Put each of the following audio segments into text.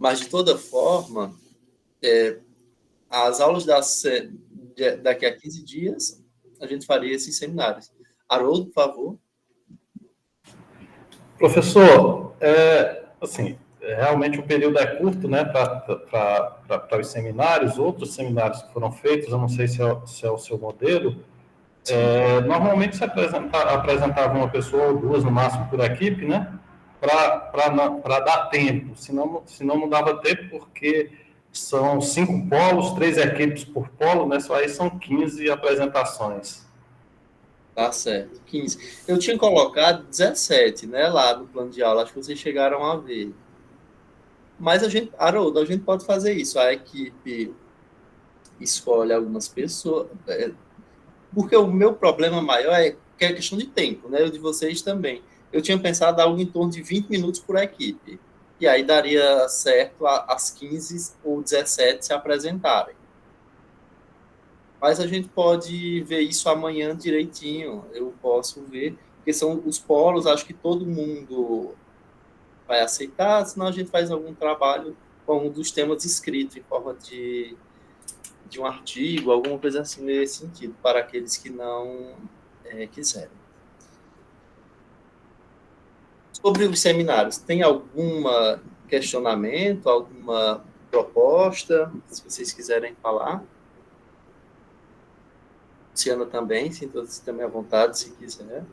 Mas, de toda forma, as aulas daqui a 15 dias, a gente faria esses seminários. Haroldo, por favor. Professor, assim, realmente o período é curto, né, para os seminários. Outros seminários que foram feitos, eu não sei se é o seu modelo, normalmente se apresentava uma pessoa ou duas no máximo por equipe, né, para dar tempo, senão não dava tempo, porque são 5 polos, 3 equipes por polo, né, só aí são 15 apresentações. Tá certo, 15. Eu tinha colocado 17, né, lá no plano de aula, acho que vocês chegaram a ver. Mas Haroldo, a gente pode fazer isso, a equipe escolhe algumas pessoas, porque o meu problema maior é que é questão de tempo, né, o de vocês também. Eu tinha pensado algo em torno de 20 minutos por equipe, e aí daria certo as 15 ou 17 se apresentarem. Mas a gente pode ver isso amanhã direitinho, eu posso ver, porque são os polos, acho que todo mundo vai aceitar, senão a gente faz algum trabalho com um dos temas escritos em forma de um artigo, alguma coisa assim nesse sentido, para aqueles que não quiserem. Sobre os seminários, tem algum questionamento, alguma proposta, se vocês quiserem falar? Luciana também, sinta-se também à vontade, se quiser.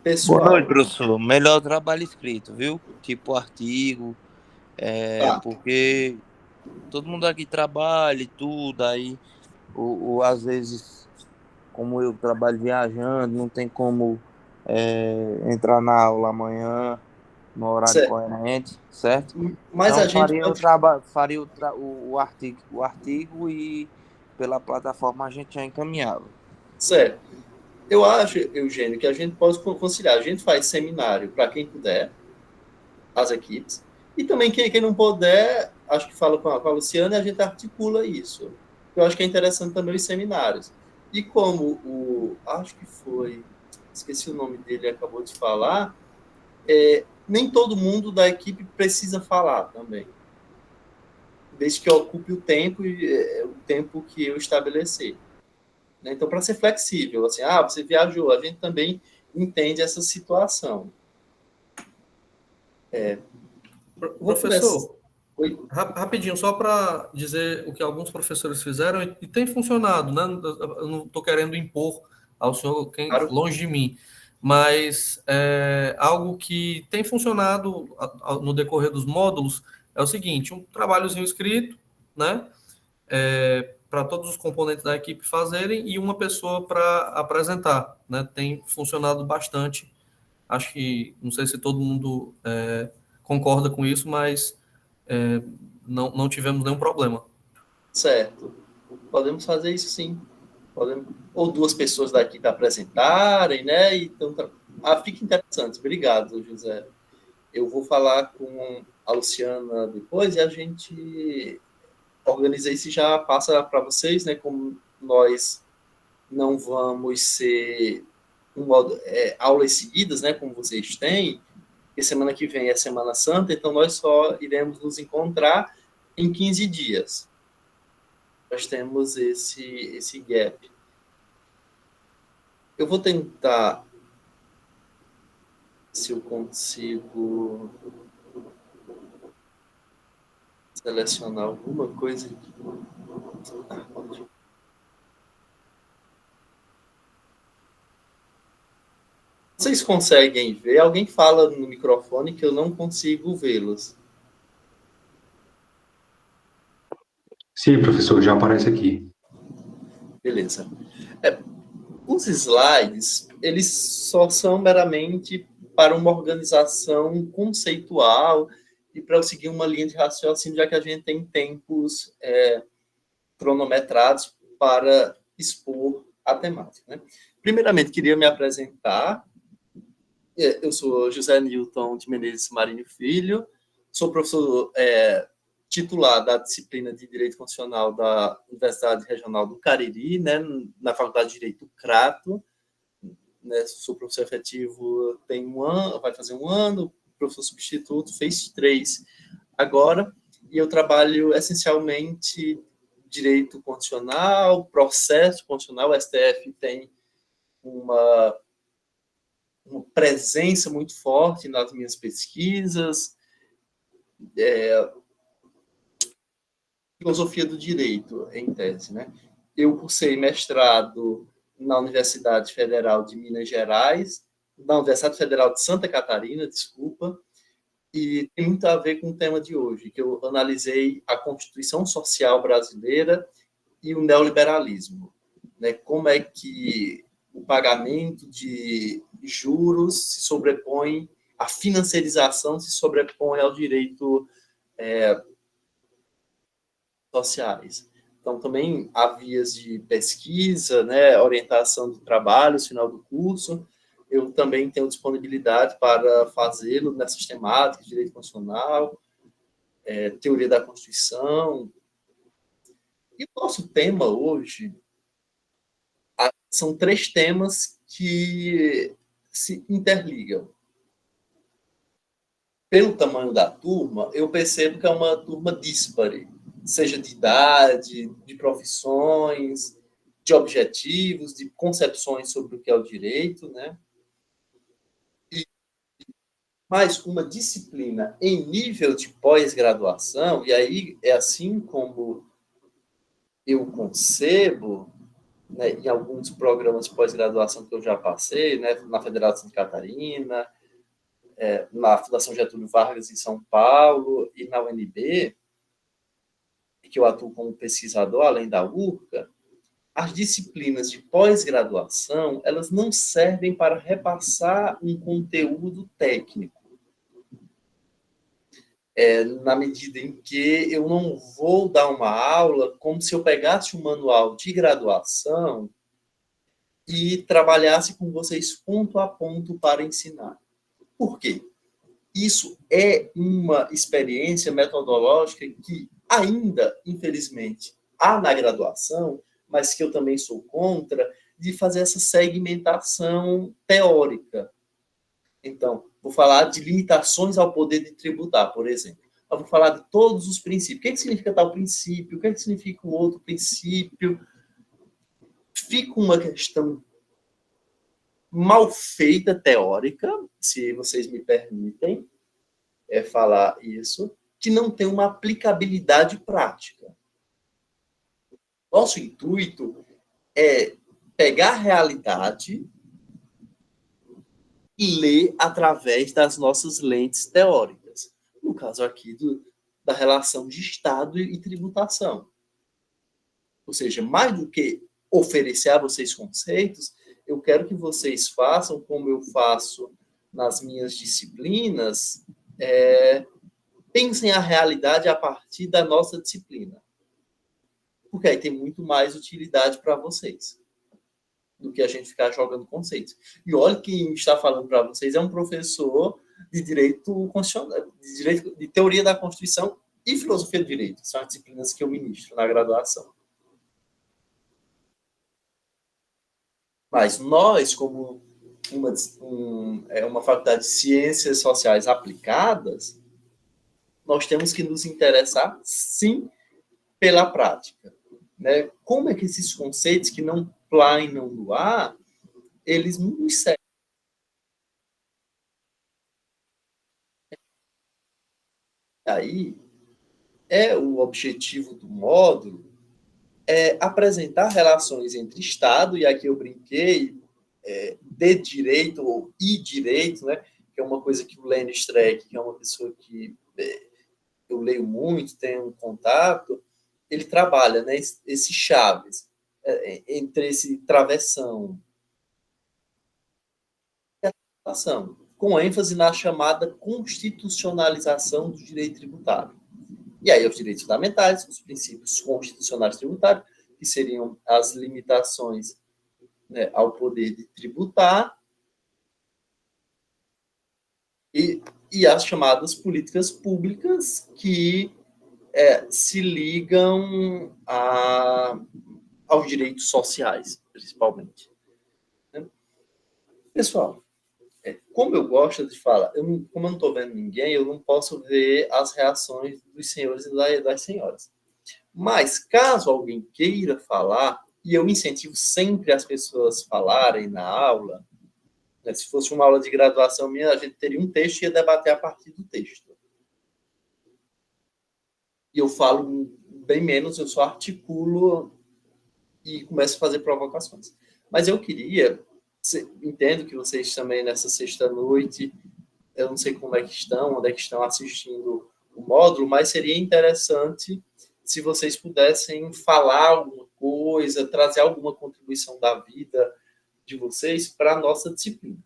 Pessoal. Boa noite, professor. Melhor trabalho escrito, viu? Tipo artigo, porque todo mundo aqui trabalha e tudo, aí às vezes, como eu trabalho viajando, não tem como entrar na aula amanhã no horário coerente, certo? Mas então a gente faria o artigo e pela plataforma a gente já encaminhava. Certo. Eu acho, Eugênio, que a gente pode conciliar. A gente faz seminário para quem puder, as equipes, e também quem não puder, acho que fala com a Luciana e a gente articula isso. Eu acho que é interessante também os seminários. E como acho que foi, esqueci o nome dele, acabou de falar, nem todo mundo da equipe precisa falar também. Desde que ocupe o tempo que eu estabelecer. Então, para ser flexível, assim, você viajou, a gente também entende essa situação. Professor, rapidinho, só para dizer o que alguns professores fizeram, e tem funcionado, né? Eu não estou querendo impor ao senhor longe de mim, mas algo que tem funcionado no decorrer dos módulos é o seguinte: um trabalhozinho escrito, né? Para todos os componentes da equipe fazerem e uma pessoa para apresentar, né? Tem funcionado bastante. Acho que, não sei se todo mundo concorda com isso, mas não tivemos nenhum problema. Certo. Podemos fazer isso sim. Ou duas pessoas daqui para apresentarem, né? Então, fica interessante. Obrigado, José. Eu vou falar com a Luciana depois e a gente organiza isso e já passa para vocês, né? Como nós não vamos ser aulas seguidas, né? Como vocês têm, porque semana que vem é Semana Santa, então nós só iremos nos encontrar em 15 dias. Nós temos esse gap. Eu vou tentar, se eu consigo selecionar alguma coisa aqui. Vocês conseguem ver? Alguém fala no microfone que eu não consigo vê-los. Sim, professor, já aparece aqui. Beleza. Os slides, eles só são meramente para uma organização conceitual e para eu seguir uma linha de raciocínio, já que a gente tem tempos cronometrados para expor a temática, né? Primeiramente, queria me apresentar. Eu sou José Newton de Menezes Marinho Filho, sou professor titular da disciplina de Direito Constitucional da Universidade Regional do Cariri, né, na Faculdade de Direito Crato, né, sou professor efetivo tem 1 ano, vai fazer 1 ano, professor substituto fez 3 agora, e eu trabalho essencialmente direito constitucional, processo constitucional. O STF tem uma presença muito forte nas minhas pesquisas, filosofia do direito, em tese, né? Eu cursei mestrado na Universidade Federal de Minas Gerais, na Universidade Federal de Santa Catarina, desculpa, e tem muito a ver com o tema de hoje, que eu analisei a Constituição Social brasileira e o neoliberalismo, né? Como é que o pagamento de juros se sobrepõe, a financiarização se sobrepõe ao direito sociais. Então, também há vias de pesquisa, né, orientação do trabalho, no final do curso. Eu também tenho disponibilidade para fazê-lo nessas temáticas, direito constitucional, teoria da Constituição. E o nosso tema hoje são 3 temas que se interligam. Pelo tamanho da turma, eu percebo que é uma turma díspare, seja de idade, de profissões, de objetivos, de concepções sobre o que é o direito, né? Mas uma disciplina em nível de pós-graduação, e aí é assim como eu concebo, né, em alguns programas de pós-graduação que eu já passei, né, na Federal de Santa Catarina, na Fundação Getúlio Vargas em São Paulo e na UNB, que eu atuo como pesquisador, além da URCA, as disciplinas de pós-graduação, elas não servem para repassar um conteúdo técnico. Na medida em que eu não vou dar uma aula como se eu pegasse um manual de graduação e trabalhasse com vocês ponto a ponto para ensinar. Por quê? Isso é uma experiência metodológica que ainda, infelizmente, há na graduação, mas que eu também sou contra, de fazer essa segmentação teórica. Então, vou falar de limitações ao poder de tributar, por exemplo. Eu vou falar de todos os princípios. O que significa tal princípio? O que significa o outro princípio? Fica uma questão mal feita teórica, se vocês me permitem falar isso, que não tem uma aplicabilidade prática. Nosso intuito é pegar a realidade e ler através das nossas lentes teóricas. No caso aqui da relação de Estado e tributação. Ou seja, mais do que oferecer a vocês conceitos, eu quero que vocês façam como eu faço nas minhas disciplinas, pensem a realidade a partir da nossa disciplina. Porque aí tem muito mais utilidade para vocês do que a gente ficar jogando conceitos. E olha, quem está falando para vocês é um professor de direito constitucional, de teoria da Constituição e filosofia do direito. São as disciplinas que eu ministro na graduação. Mas nós, como uma faculdade de ciências sociais aplicadas, nós temos que nos interessar, sim, pela prática. Né? Como é que esses conceitos que não plainam no ar, eles nos servem? Aí, o objetivo do módulo apresentar relações entre Estado, e aqui eu brinquei, de direito ou direito, né? Que é uma coisa que o Lenny Streck, que é uma pessoa que eu leio muito, tenho um contato, ele trabalha, né, esses chaves entre esse travessão e a tributação, com ênfase na chamada constitucionalização do direito tributário. E aí os direitos fundamentais, os princípios constitucionais tributários, que seriam as limitações, né, ao poder de tributar, e as chamadas políticas públicas que se ligam aos direitos sociais, principalmente. Pessoal, como eu gosto de falar, como eu não estou vendo ninguém, eu não posso ver as reações dos senhores e das senhoras. Mas, caso alguém queira falar, e eu incentivo sempre as pessoas falarem na aula, né, se fosse uma aula de graduação minha, a gente teria um texto e ia debater a partir do texto. E eu falo bem menos, eu só articulo e começo a fazer provocações. Mas eu queria, entendo que vocês também nessa sexta-noite, eu não sei como é que estão, onde é que estão assistindo o módulo, mas seria interessante se vocês pudessem falar alguma coisa, trazer alguma contribuição da vida de vocês para a nossa disciplina.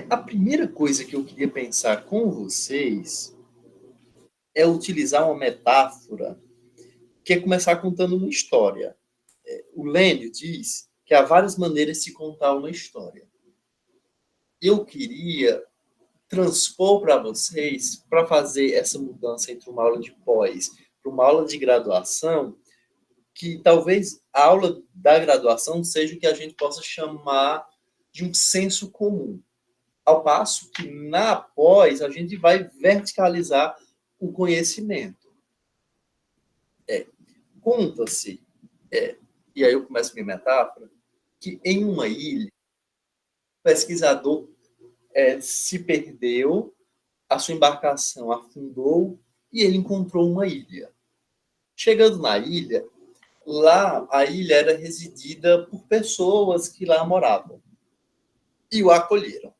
A primeira coisa que eu queria pensar com vocês é utilizar uma metáfora que é começar contando uma história. O Lênio diz que há várias maneiras de se contar uma história. Eu queria transpor para vocês, para fazer essa mudança entre uma aula de pós para uma aula de graduação, que talvez a aula da graduação seja o que a gente possa chamar de um senso comum. Ao passo que na pós a gente vai verticalizar o conhecimento. Conta-se, e aí eu começo minha metáfora, que em uma ilha, o pesquisador se perdeu, a sua embarcação afundou e ele encontrou uma ilha. Chegando na ilha, lá a ilha era residida por pessoas que lá moravam e o acolheram.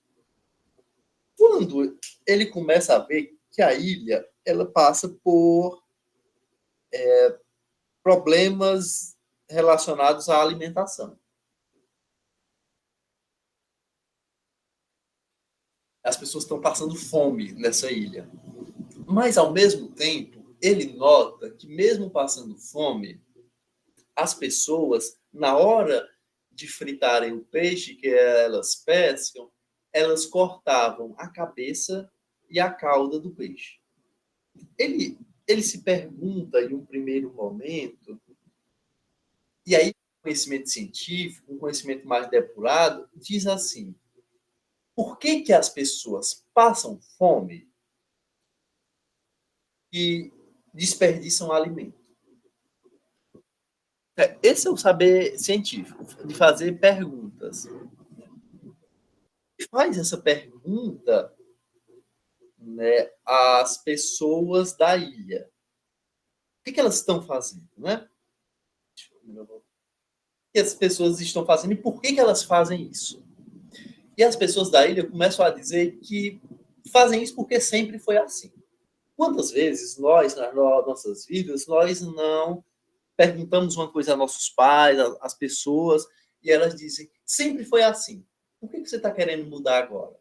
Quando ele começa a ver que a ilha ela passa por problemas relacionados à alimentação. As pessoas estão passando fome nessa ilha. Mas, ao mesmo tempo, ele nota que, mesmo passando fome, as pessoas, na hora de fritarem o peixe que elas pescam, elas cortavam a cabeça e a cauda do peixe. Ele se pergunta, em um primeiro momento, e aí o conhecimento científico, um conhecimento mais depurado, diz assim: por que as pessoas passam fome e desperdiçam alimento? Esse é o saber científico, de fazer perguntas. E faz essa pergunta, né, às pessoas da ilha. O que elas estão fazendo, né? O que as pessoas estão fazendo e por que elas fazem isso? E as pessoas da ilha começam a dizer que fazem isso porque sempre foi assim. Quantas vezes nós, nas nossas vidas, nós não perguntamos uma coisa a nossos pais, às pessoas, e elas dizem, sempre foi assim. Por que você está querendo mudar agora?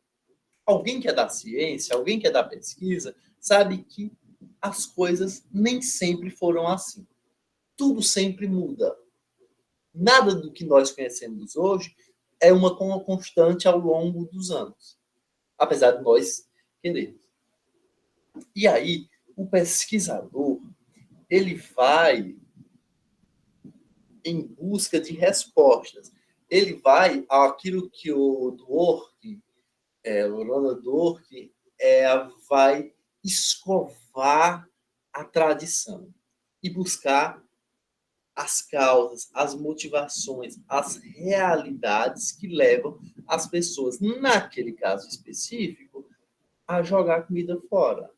Alguém que é da ciência, alguém que é da pesquisa, sabe que as coisas nem sempre foram assim. Tudo sempre muda. Nada do que nós conhecemos hoje é uma constante ao longo dos anos. Apesar de nós entendermos. E aí, o pesquisador, ele vai em busca de respostas. Ele vai àquilo que o Dworkin, o Ronald Dworkin, vai escovar a tradição e buscar as causas, as motivações, as realidades que levam as pessoas, naquele caso específico, a jogar comida fora.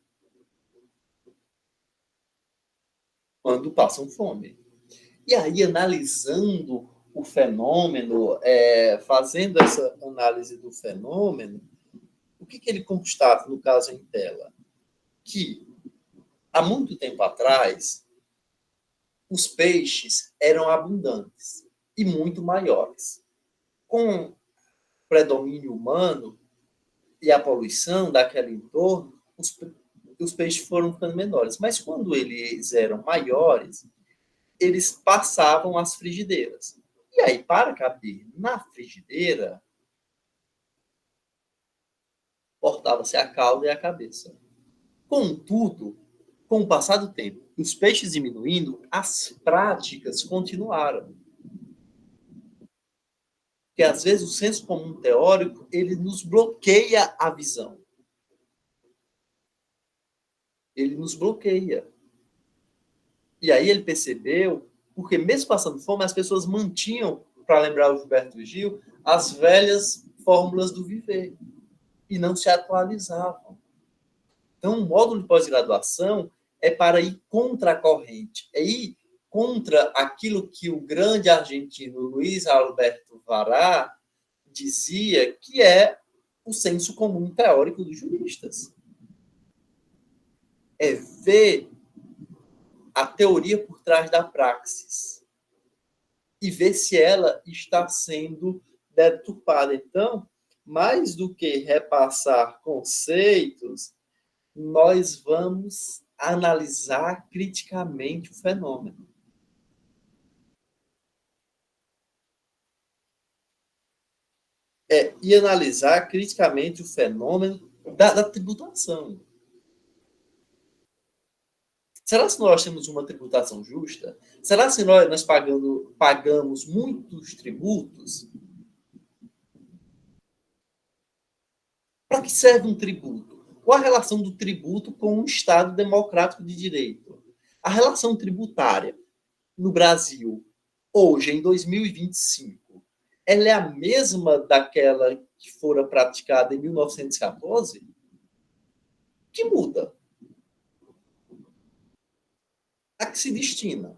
Quando passam fome. E aí, analisando o fenômeno, fazendo essa análise do fenômeno, o que ele constata no caso em tela? Que, há muito tempo atrás, os peixes eram abundantes e muito maiores. Com o predomínio humano e a poluição daquele entorno, os peixes foram ficando menores. Mas quando eles eram maiores, eles passavam as frigideiras. E aí, para caber na frigideira, cortava-se a cauda e a cabeça. Contudo, Com o passar do tempo, os peixes diminuindo, as práticas continuaram. Porque, às vezes, o senso comum teórico, ele nos bloqueia a visão. Ele nos bloqueia. E aí ele percebeu, porque mesmo passando fome, as pessoas mantinham, para lembrar o Gilberto Gil, as velhas fórmulas do viver. E não se atualizavam. Então, o módulo de pós-graduação é para ir contra a corrente, é ir contra aquilo que o grande argentino Luiz Alberto Vará dizia que é o senso comum teórico dos juristas. É ver a teoria por trás da praxis e ver se ela está sendo deturpada. Então, mais do que repassar conceitos, nós vamos analisar criticamente o fenômeno. E analisar criticamente o fenômeno da tributação. Será que nós temos uma tributação justa? Será que nós pagamos muitos tributos? Para que serve um tributo? Qual a relação do tributo com um Estado democrático de direito? A relação tributária no Brasil, hoje, em 2025, ela é a mesma daquela que fora praticada em 1914? O que muda? A que se destina?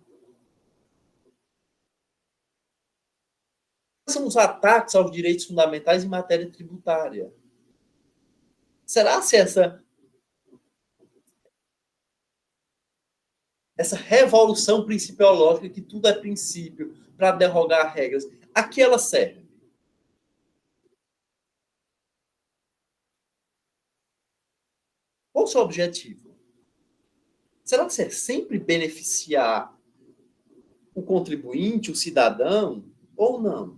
Quais são os ataques aos direitos fundamentais em matéria tributária? Será se essa revolução principiológica, que tudo é princípio, para derrogar regras, a que ela serve? Qual o seu objetivo? Será que é sempre beneficiar o contribuinte, o cidadão, ou não?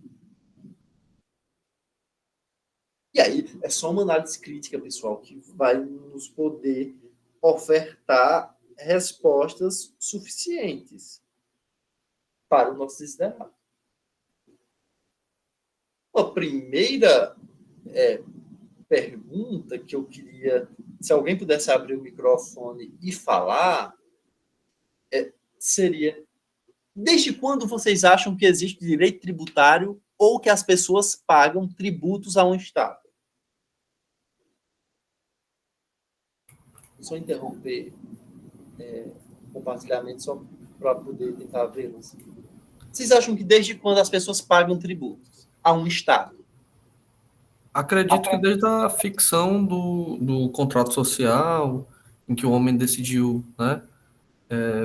E aí, é só uma análise crítica, pessoal, que vai nos poder ofertar respostas suficientes para o nosso desiderado. A primeira pergunta que eu queria, se alguém pudesse abrir o microfone e falar, seria: desde quando vocês acham que existe direito tributário ou que as pessoas pagam tributos a um Estado? Só interromper o compartilhamento só para poder tentar vê-los. Vocês acham que desde quando as pessoas pagam tributos a um Estado? Acredito que desde a ficção do contrato social, em que o homem decidiu, né,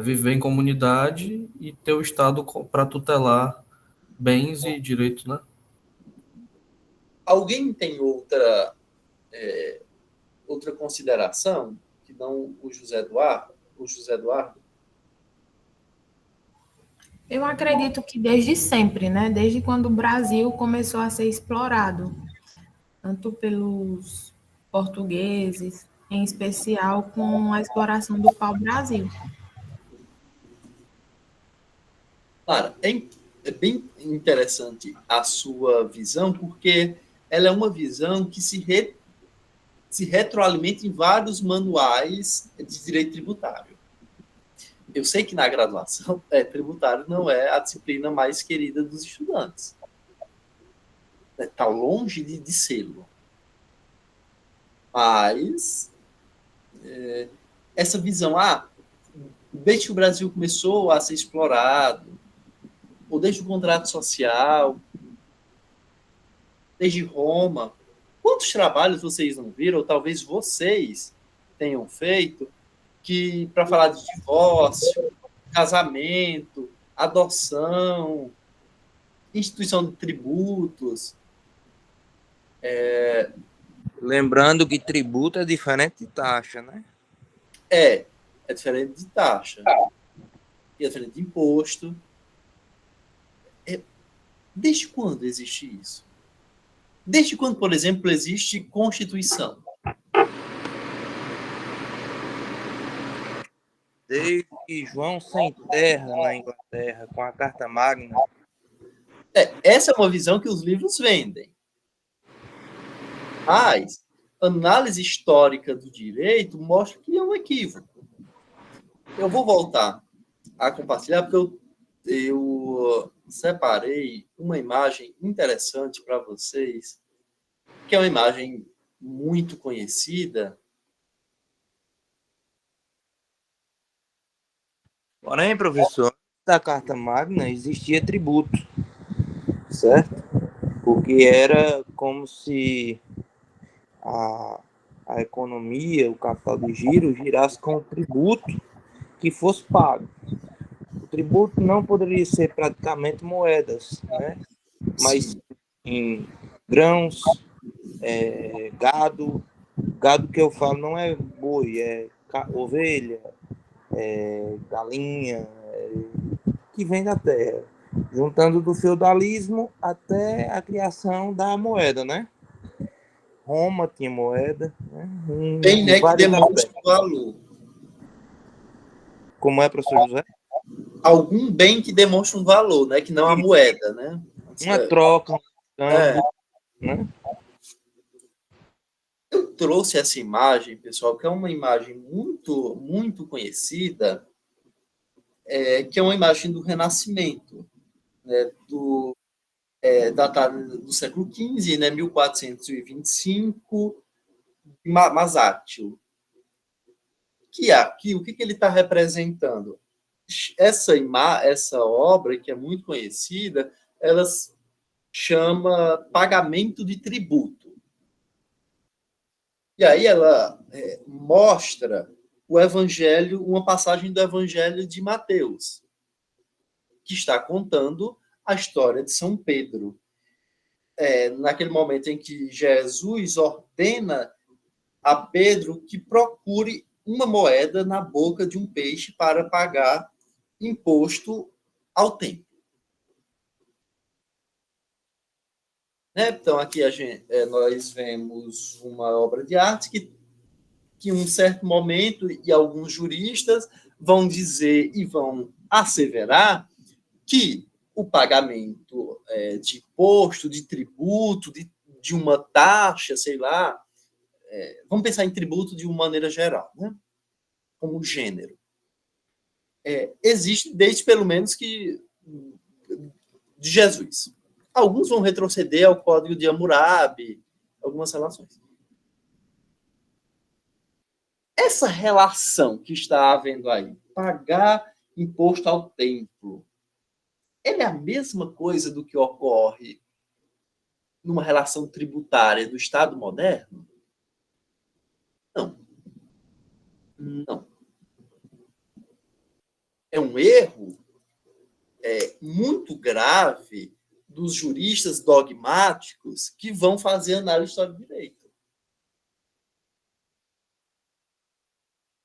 viver em comunidade e ter o Estado para tutelar bens e direitos, né? Alguém tem outra consideração que não o José Eduardo? Eu acredito que desde sempre, né? Desde quando o Brasil começou a ser explorado, tanto pelos portugueses, em especial com a exploração do pau-brasil. Clara, é bem interessante a sua visão, porque ela é uma visão que se retroalimenta em vários manuais de direito tributário. Eu sei que na graduação, tributário não é a disciplina mais querida dos estudantes. Está longe de sê-lo. Mas essa visão, desde que o Brasil começou a ser explorado, ou desde o contrato social, desde Roma, quantos trabalhos vocês não viram, ou talvez vocês tenham feito, que para falar de divórcio, casamento, adoção, instituição de tributos. Lembrando que tributo é diferente de taxa, né? É diferente de taxa. E é diferente de imposto. Desde quando existe isso? Desde quando, por exemplo, existe Constituição? desde João Sem Terra na Inglaterra, com a Carta Magna. Essa é uma visão que os livros vendem. Mas análise histórica do direito mostra que é um equívoco. Eu vou voltar a compartilhar, porque eu separei uma imagem interessante para vocês, que é uma imagem muito conhecida. Porém, professor, da Carta Magna existia tributo, certo? Porque era como se a economia, o capital de giro, girasse com o tributo que fosse pago. O tributo não poderia ser praticamente moedas, né? Mas em grãos, gado que eu falo não é boi, é ovelha, galinha, que vem da terra, juntando do feudalismo até a criação da moeda, né? Roma tinha moeda, né? Bem, né, que demonstra o valor. Como é, professor José? Algum bem que demonstra um valor, né? Que não a moeda, né? Uma troca, um câmbio, né? Eu trouxe essa imagem, pessoal, que é uma imagem muito, muito conhecida, que é uma imagem do Renascimento, né? Datada do século XV, né? 1425, Masaccio. O que ele está representando? Essa obra, que é muito conhecida, ela chama Pagamento de Tributo. E aí ela mostra o Evangelho, uma passagem do Evangelho de Mateus, que está contando a história de São Pedro. Naquele momento em que Jesus ordena a Pedro que procure uma moeda na boca de um peixe para pagar imposto ao templo. Então, aqui nós vemos uma obra de arte que em um certo momento, e alguns juristas vão dizer e vão asseverar que o pagamento de imposto, de tributo, de uma taxa, sei lá, vamos pensar em tributo de uma maneira geral, né? Como gênero. Existe desde, pelo menos, que de Jesus. Alguns vão retroceder ao Código de Hammurabi, algumas relações. Essa relação que está havendo aí, pagar imposto ao templo, ela é a mesma coisa do que ocorre numa relação tributária do Estado moderno? Não. Não. É um erro muito grave dos juristas dogmáticos que vão fazer análise histórica do direito.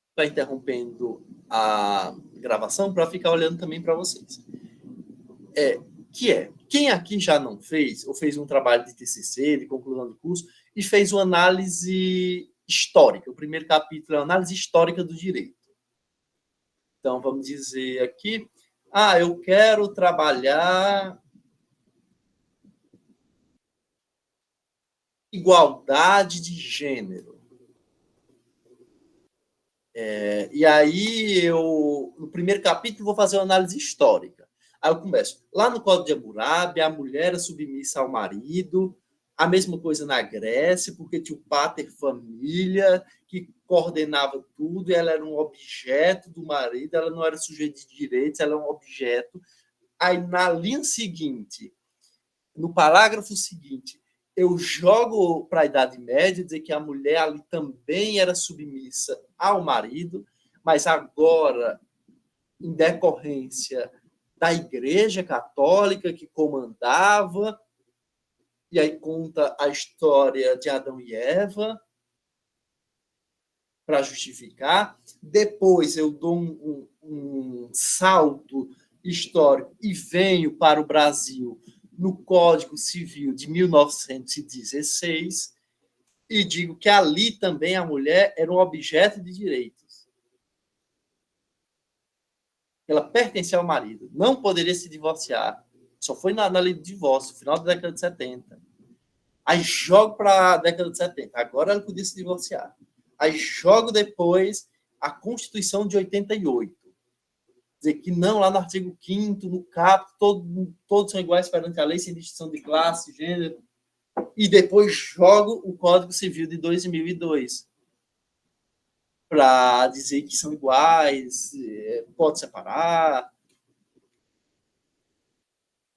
Está interrompendo a gravação para ficar olhando também para vocês. Quem aqui já não fez, ou fez um trabalho de TCC, de conclusão de curso, e fez uma análise histórica? O primeiro capítulo é a análise histórica do direito. Então, vamos dizer aqui, eu quero trabalhar igualdade de gênero. E aí, no primeiro capítulo, vou fazer uma análise histórica. Aí eu começo. Lá no Código de Hammurabi, a mulher é submissa ao marido, a mesma coisa na Grécia, porque tinha o pater família, que coordenava tudo, e ela era um objeto do marido, ela não era sujeito de direitos, ela é um objeto. Aí, na linha seguinte, no parágrafo seguinte, eu jogo para a Idade Média, dizer que a mulher ali também era submissa ao marido, mas agora, em decorrência da Igreja Católica que comandava, e aí conta a história de Adão e Eva para justificar. Depois eu dou um salto histórico e venho para o Brasil no Código Civil de 1916 e digo que ali também a mulher era um objeto de direitos. Ela pertencia ao marido, não poderia se divorciar. Só foi na lei do divórcio, no final da década de 70. Aí jogo para a década de 70. Agora ela podia se divorciar. Aí jogo depois a Constituição de 88. Dizer que não, lá no artigo 5º, no caput, todos são iguais perante a lei, sem distinção de classe, gênero. E depois jogo o Código Civil de 2002 para dizer que são iguais, pode separar. A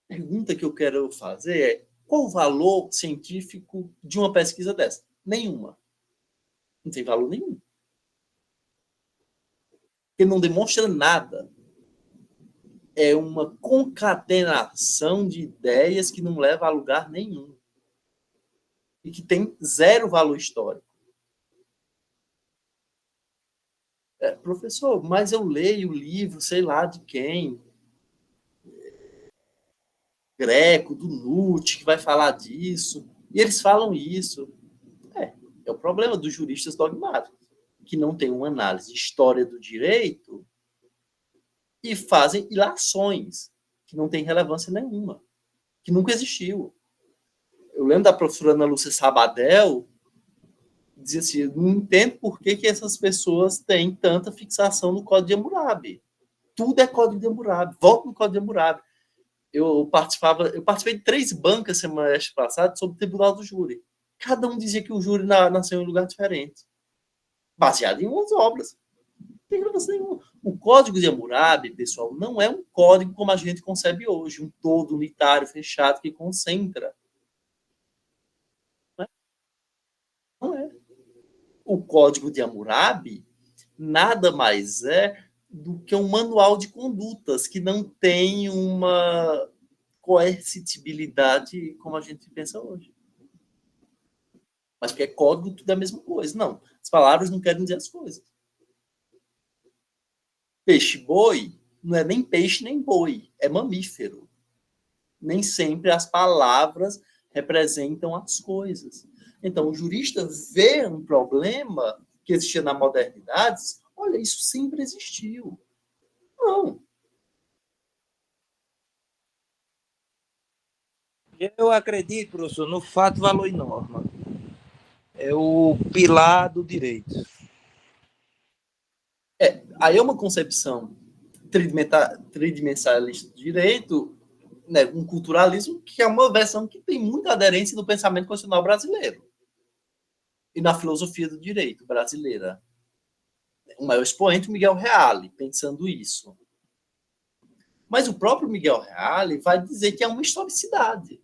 pergunta que eu quero fazer é: qual o valor científico de uma pesquisa dessa? Nenhuma. Não tem valor nenhum. Porque não demonstra nada. É uma concatenação de ideias que não leva a lugar nenhum. E que tem zero valor histórico. Professor, mas eu leio o livro, sei lá de quem, Greco, do Nutt, que vai falar disso, e eles falam isso. É o problema dos juristas dogmáticos, que não tem uma análise de história do direito e fazem ilações que não têm relevância nenhuma, que nunca existiu. Eu lembro da professora Ana Lúcia Sabadell, dizia assim: não entendo por que essas pessoas têm tanta fixação no Código de Hammurabi. Tudo é Código de Hammurabi. Volto no Código de Hammurabi. Eu participei de 3 bancas semestre passado sobre o Tribunal do Júri. Cada um dizia que o júri nasceu em um lugar diferente, baseado em umas obras. Não tem relevância nenhuma. O Código de Hammurabi, pessoal, não é um código como a gente concebe hoje, um todo unitário, fechado, que concentra. Não é. O Código de Hammurabi nada mais é do que um manual de condutas que não tem uma coercitibilidade como a gente pensa hoje. Mas porque é código, tudo é a mesma coisa. Não, as palavras não querem dizer as coisas. Peixe-boi não é nem peixe nem boi, é mamífero. Nem sempre as palavras representam as coisas. Então, o jurista vê um problema que existia na modernidade, olha, isso sempre existiu. Não. Eu acredito, professor, no fato, valor e norma. É o pilar do direito. Aí é uma concepção tridimensionalista do direito, né, um culturalismo que é uma versão que tem muita aderência no pensamento constitucional brasileiro e na filosofia do direito brasileira. O maior expoente, o Miguel Reale, pensando isso. Mas o próprio Miguel Reale vai dizer que é uma historicidade.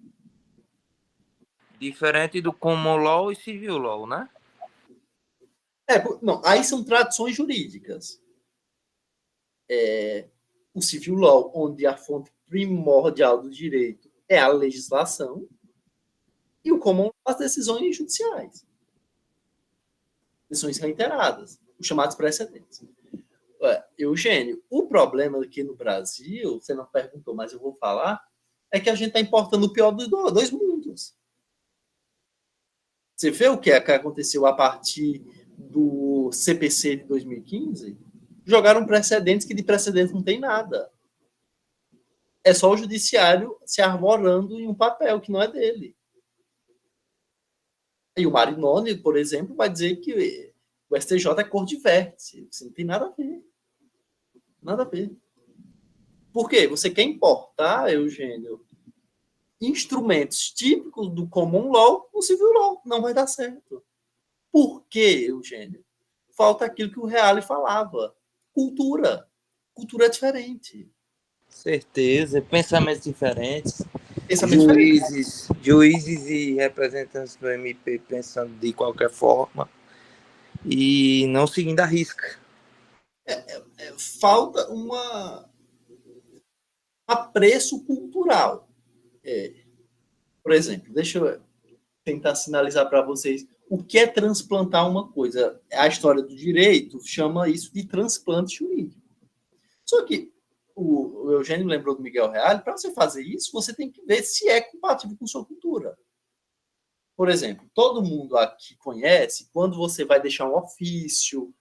Diferente do common law e civil law, né? Não, aí são tradições jurídicas. O civil law, onde a fonte primordial do direito é a legislação, e o common law, as decisões judiciais. Decisões reiteradas, os chamados precedentes. Eugênio, o problema aqui no Brasil, você não perguntou, mas eu vou falar, é que a gente está importando o pior dos 2 mundos. Você vê o que aconteceu a partir do CPC de 2015? Jogaram precedentes que de precedentes não tem nada. É só o judiciário se arvorando em um papel que não é dele. E o Marinoni, por exemplo, vai dizer que o STJ é cor de vértice. Isso não tem nada a ver. Nada a ver. Por quê? Você quer importar, Eugênio, instrumentos típicos do common law no civil law. Não vai dar certo. Por quê, Eugênio? Falta aquilo que o Reale falava. Cultura. Cultura é diferente. Certeza. Pensamentos diferentes. Pensamento juízes e representantes do MP pensando de qualquer forma e não seguindo a risca. Falta um apreço cultural. Por exemplo, deixa eu tentar sinalizar para vocês o que é transplantar uma coisa. A história do direito chama isso de transplante jurídico. Só que o Eugênio lembrou do Miguel Reale, para você fazer isso, você tem que ver se é compatível com sua cultura. Por exemplo, todo mundo aqui conhece, quando você vai deixar um ofício,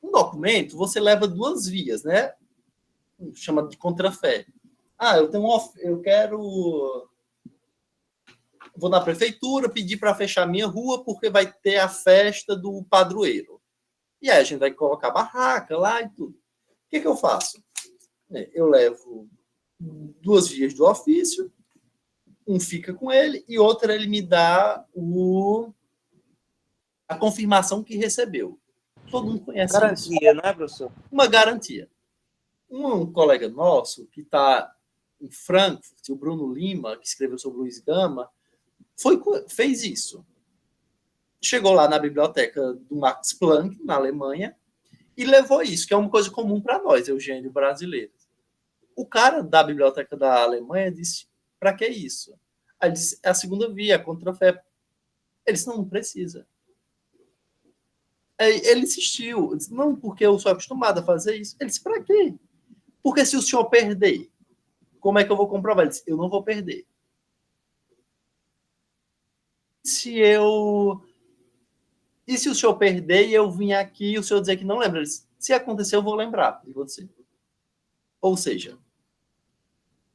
Um documento, você leva 2 vias, né? Chama de contrafé. Eu quero... Vou na prefeitura pedir para fechar minha rua porque vai ter a festa do padroeiro. E aí a gente vai colocar barraca lá e tudo. O que eu faço? Eu levo 2 vias do ofício, um fica com ele e outra ele me dá a confirmação que recebeu. Todo mundo conhece isso. Garantia, não é, professor? Uma garantia. Um colega nosso que está em Frankfurt, o Bruno Lima, que escreveu sobre o Luiz Gama, fez isso. Chegou lá na biblioteca do Max Planck, na Alemanha, e levou isso, que é uma coisa comum para nós, Eugênio, brasileiros. O cara da biblioteca da Alemanha disse, para que isso? Aí disse, é a segunda via, a contrafé. Ele disse, não precisa. Aí ele insistiu, disse, não, porque eu sou acostumado a fazer isso. Ele disse, para quê? Porque se o senhor perder, como é que eu vou comprovar? Ele disse, eu não vou perder. E se o senhor perder e eu vim aqui e o senhor dizer que não lembra? Ele disse, se acontecer, eu vou lembrar de você. Ou seja,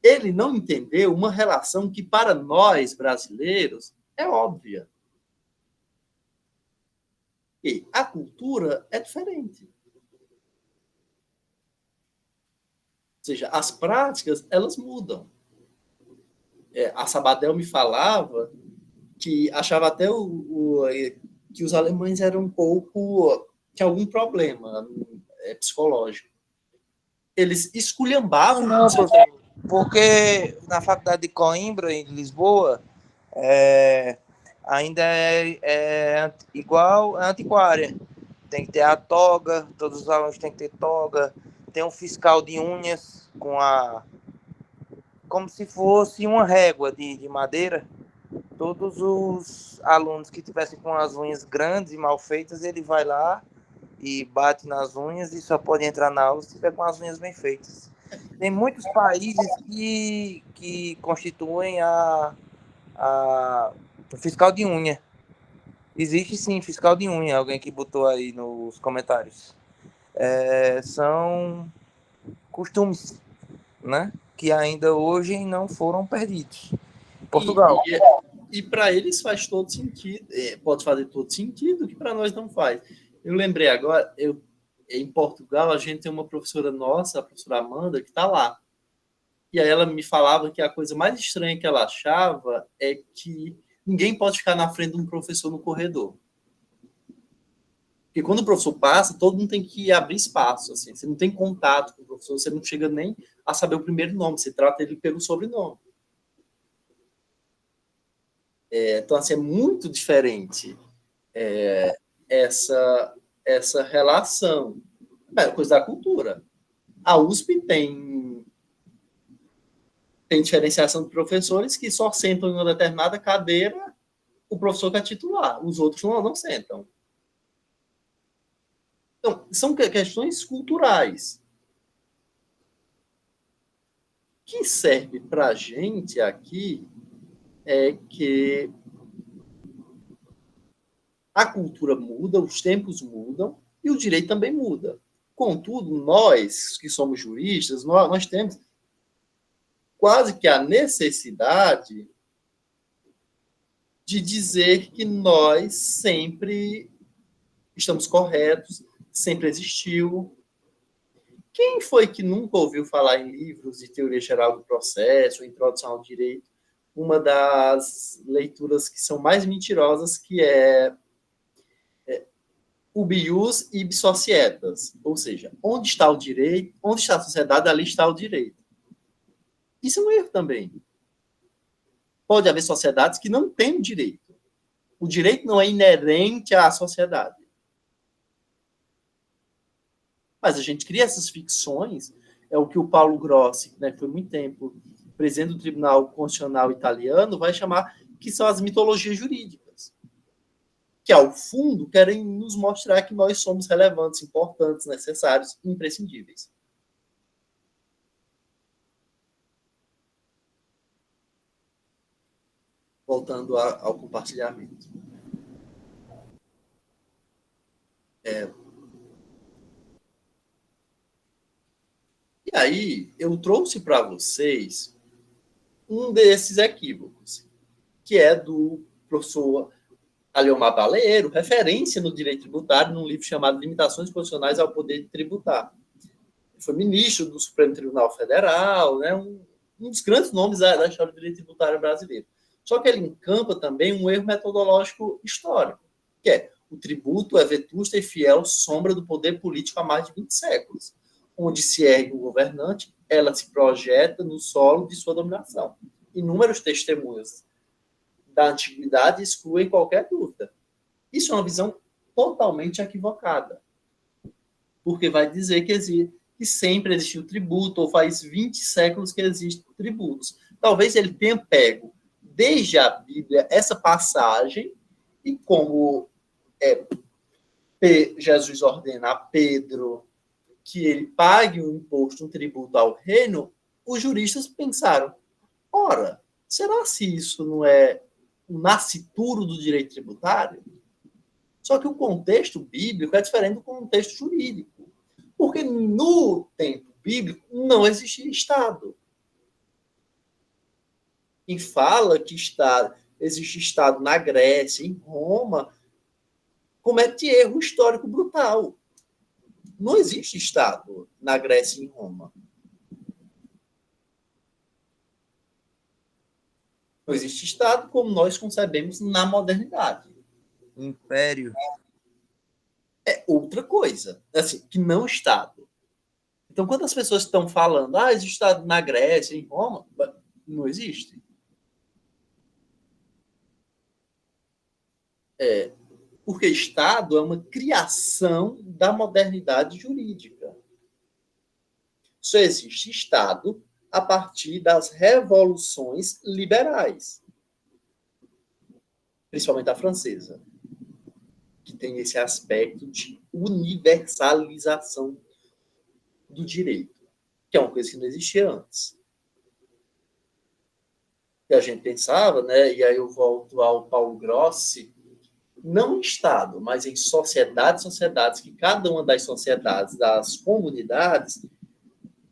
ele não entendeu uma relação que, para nós, brasileiros, é óbvia. E a cultura é diferente. Ou seja, as práticas, elas mudam. A Sabadell me falava que achava até que os alemães eram um pouco... tinha algum problema psicológico. Eles esculhambavam... Não, porque na faculdade de Coimbra, em Lisboa, ainda é igual a antiquária. Tem que ter a toga, todos os alunos têm que ter toga. Tem um fiscal de unhas como se fosse uma régua de madeira. Todos os alunos que tivessem com as unhas grandes e mal feitas, ele vai lá e bate nas unhas e só pode entrar na aula se tiver com as unhas bem feitas. Tem muitos países que constituem o fiscal de unha. Existe sim fiscal de unha, alguém que botou aí nos comentários. São costumes, né, que ainda hoje não foram perdidos. Portugal. E para eles faz todo sentido, pode fazer todo sentido, que para nós não faz. Eu lembrei agora, em Portugal, a gente tem uma professora nossa, a professora Amanda, que está lá. E aí ela me falava que a coisa mais estranha que ela achava é que ninguém pode ficar na frente de um professor no corredor. Porque quando o professor passa, todo mundo tem que abrir espaço. Assim. Você não tem contato com o professor, você não chega nem a saber o primeiro nome, você trata ele pelo sobrenome. Então, assim, é muito diferente essa relação. É coisa da cultura. A USP tem diferenciação de professores que só sentam em uma determinada cadeira o professor que é titular. Os outros não sentam. Então, são questões culturais. O que serve para a gente aqui é que a cultura muda, os tempos mudam e o direito também muda. Contudo, nós, que somos juristas, nós temos quase que a necessidade de dizer que nós sempre estamos corretos, sempre existiu. Quem foi que nunca ouviu falar em livros de teoria geral do processo, introdução ao direito? Uma das leituras que são mais mentirosas, que é ubi ius ibi societas, ou seja, onde está o direito, onde está a sociedade, ali está o direito. Isso é um erro também. Pode haver sociedades que não têm direito. O direito não é inerente à sociedade. Mas a gente cria essas ficções, é o que o Paulo Grossi, né, que foi muito tempo presidente do Tribunal Constitucional italiano, vai chamar que são as mitologias jurídicas. Que, ao fundo, querem nos mostrar que nós somos relevantes, importantes, necessários, imprescindíveis. Voltando ao compartilhamento. E aí, eu trouxe para vocês um desses equívocos, que é do professor Aliomar Baleiro, referência no direito tributário, num livro chamado Limitações Constitucionais ao Poder de Tributar. Ele foi ministro do Supremo Tribunal Federal, né, um dos grandes nomes da história do direito tributário brasileiro. Só que ele encampa também um erro metodológico histórico, que é o tributo é vetusta e fiel sombra do poder político há mais de 20 séculos. Onde se ergue o governante, ela se projeta no solo de sua dominação. Inúmeros testemunhos da antiguidade excluem qualquer dúvida. Isso é uma visão totalmente equivocada, porque vai dizer que sempre existiu tributo, ou faz 20 séculos que existem tributos. Talvez ele tenha pego, desde a Bíblia, essa passagem, e como Jesus ordena a Pedro que ele pague um imposto, um tributo ao reino, os juristas pensaram, ora, será se isso não é o nascituro do direito tributário? Só que o contexto bíblico é diferente do contexto jurídico. Porque no tempo bíblico não existia Estado. Quem fala que existe Estado na Grécia, em Roma, comete erro histórico brutal. Não existe Estado na Grécia e em Roma. Não existe Estado como nós concebemos na modernidade. Império. É outra coisa. Assim, que não Estado. Então, quando as pessoas estão falando, existe Estado na Grécia, em Roma, não existe. Porque Estado é uma criação da modernidade jurídica. Só existe Estado a partir das revoluções liberais, principalmente a francesa, que tem esse aspecto de universalização do direito, que é uma coisa que não existia antes. E a gente pensava, né, e aí eu volto ao Paulo Grossi, não em Estado, mas em sociedades, que cada uma das sociedades, das comunidades,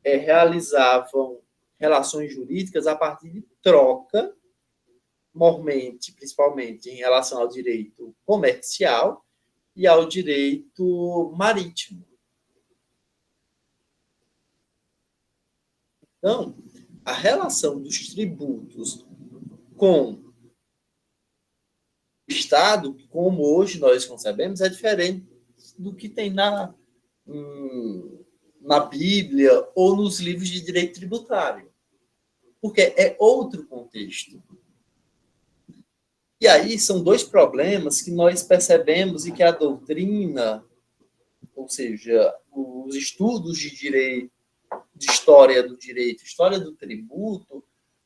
realizavam relações jurídicas a partir de troca, normalmente, principalmente em relação ao direito comercial e ao direito marítimo. Então, a relação dos tributos com o Estado, como hoje nós concebemos, é diferente do que tem na Bíblia ou nos livros de direito tributário. Porque é outro contexto. E aí são dois problemas que nós percebemos e que a doutrina, ou seja, os estudos de direito, de história do direito, história do tributo,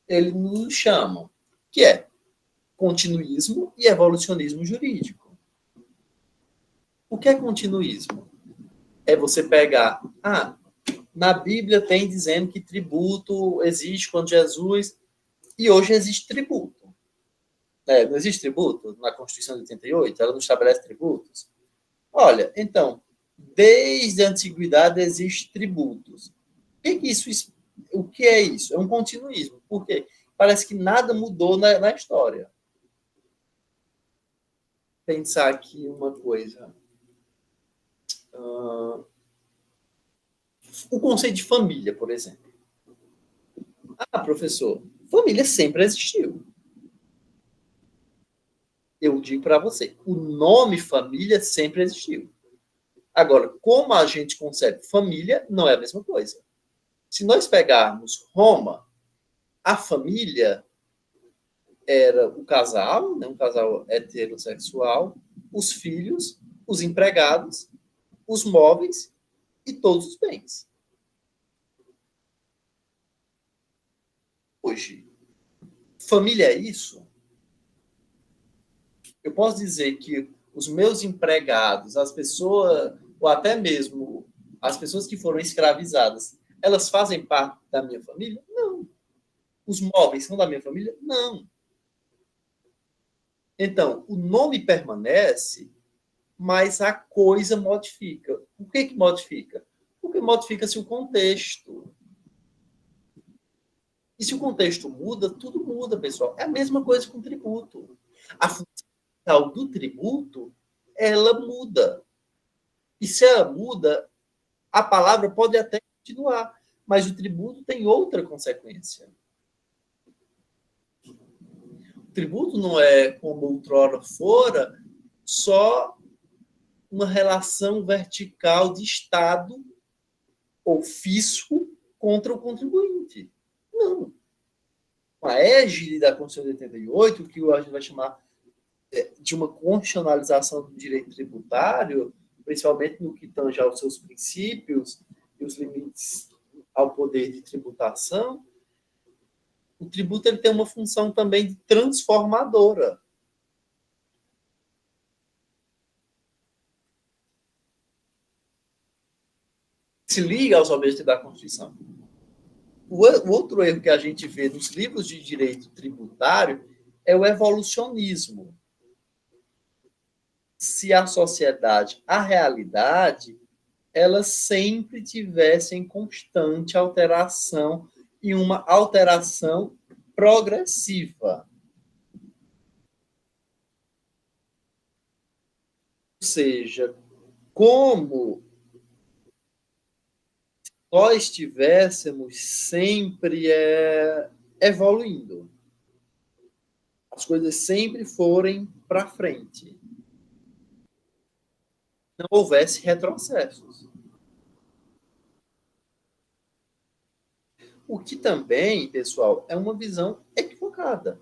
eles nos chamam, que é continuismo e evolucionismo jurídico. O que é continuismo? É você pegar, na Bíblia tem dizendo que tributo existe quando Jesus, e hoje existe tributo. Não existe tributo na Constituição de 88? Ela não estabelece tributos? Olha, então, desde a antiguidade existem tributos. O que é isso? É um continuismo. Por quê? Parece que nada mudou na história. Pensar aqui uma coisa. O conceito de família, por exemplo. Professor, família sempre existiu. Eu digo para você, o nome família sempre existiu. Agora, como a gente concebe família, não é a mesma coisa. Se nós pegarmos Roma, a família era o casal, né, um casal heterossexual, os filhos, os empregados, os móveis e todos os bens. Hoje, família é isso? Eu posso dizer que os meus empregados, as pessoas, ou até mesmo as pessoas que foram escravizadas, elas fazem parte da minha família? Não. Os móveis são da minha família? Não. Então, o nome permanece, mas a coisa modifica. Por que modifica? Porque modifica-se o contexto. E se o contexto muda, tudo muda, pessoal. É a mesma coisa com o tributo. A função do tributo, ela muda. E se ela muda, a palavra pode até continuar, mas o tributo tem outra consequência. O tributo não é, como outrora fora, só uma relação vertical de Estado ou fisco contra o contribuinte. Não. Com a égide da Constituição de 88, que a gente vai chamar de uma constitucionalização do direito tributário, principalmente no que tange aos seus princípios e os limites ao poder de tributação, o tributo ele tem uma função também de transformadora. Se liga aos objetivos da Constituição. O outro erro que a gente vê nos livros de direito tributário é o evolucionismo. Se a sociedade, a realidade, elas sempre tivessem constante alteração e uma alteração progressiva. Ou seja, como nós estivéssemos sempre evoluindo. As coisas sempre forem para frente. Não houvesse retrocessos. O que também, pessoal, é uma visão equivocada.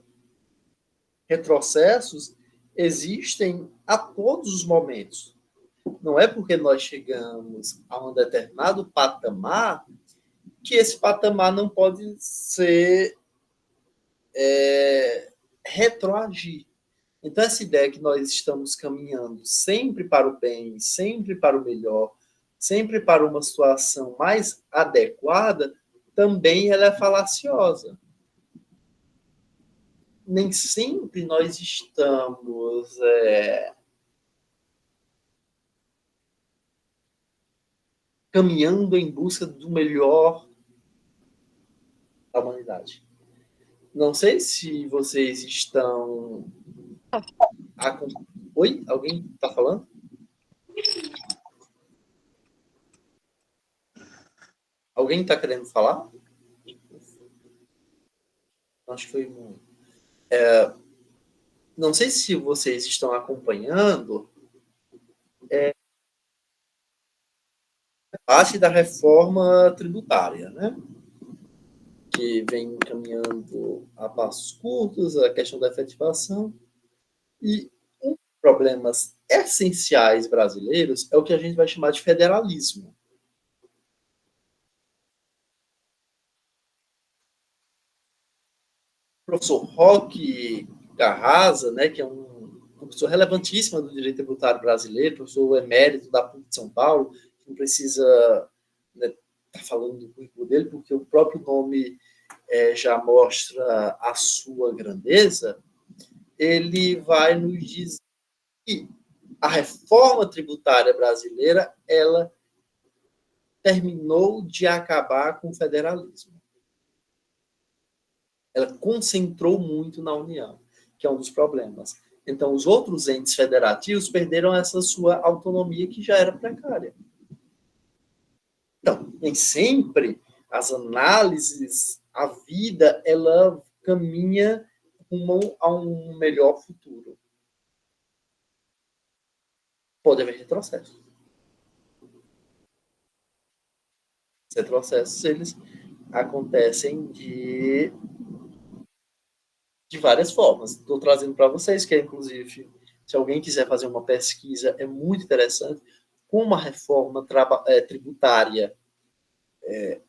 Retrocessos existem a todos os momentos. Não é porque nós chegamos a um determinado patamar que esse patamar não pode ser retroagir. Então, essa ideia que nós estamos caminhando sempre para o bem, sempre para o melhor, sempre para uma situação mais adequada, também ela é falaciosa. Nem sempre nós estamos caminhando em busca do melhor da humanidade. Não sei se vocês estão... Oi? Alguém está falando? Alguém está querendo falar? Acho que foi... Não sei se vocês estão acompanhando parte da reforma tributária, né? Que vem caminhando a passos curtos, a questão da efetivação. E um dos problemas essenciais brasileiros é o que a gente vai chamar de federalismo. O professor Roque Carrasa, né, que é um professor relevantíssimo do direito tributário brasileiro, professor emérito da PUC de São Paulo, que não precisa estar falando do currículo dele, porque o próprio nome já mostra a sua grandeza, ele vai nos dizer que a reforma tributária brasileira, ela terminou de acabar com o federalismo. Ela concentrou muito na União, que é um dos problemas. Então, os outros entes federativos perderam essa sua autonomia que já era precária. Então, nem sempre as análises, a vida, ela caminha rumo a um melhor futuro. Pode haver retrocessos. Os retrocessos, eles acontecem de várias formas. Estou trazendo para vocês, que é, inclusive, se alguém quiser fazer uma pesquisa, é muito interessante, como a reforma tributária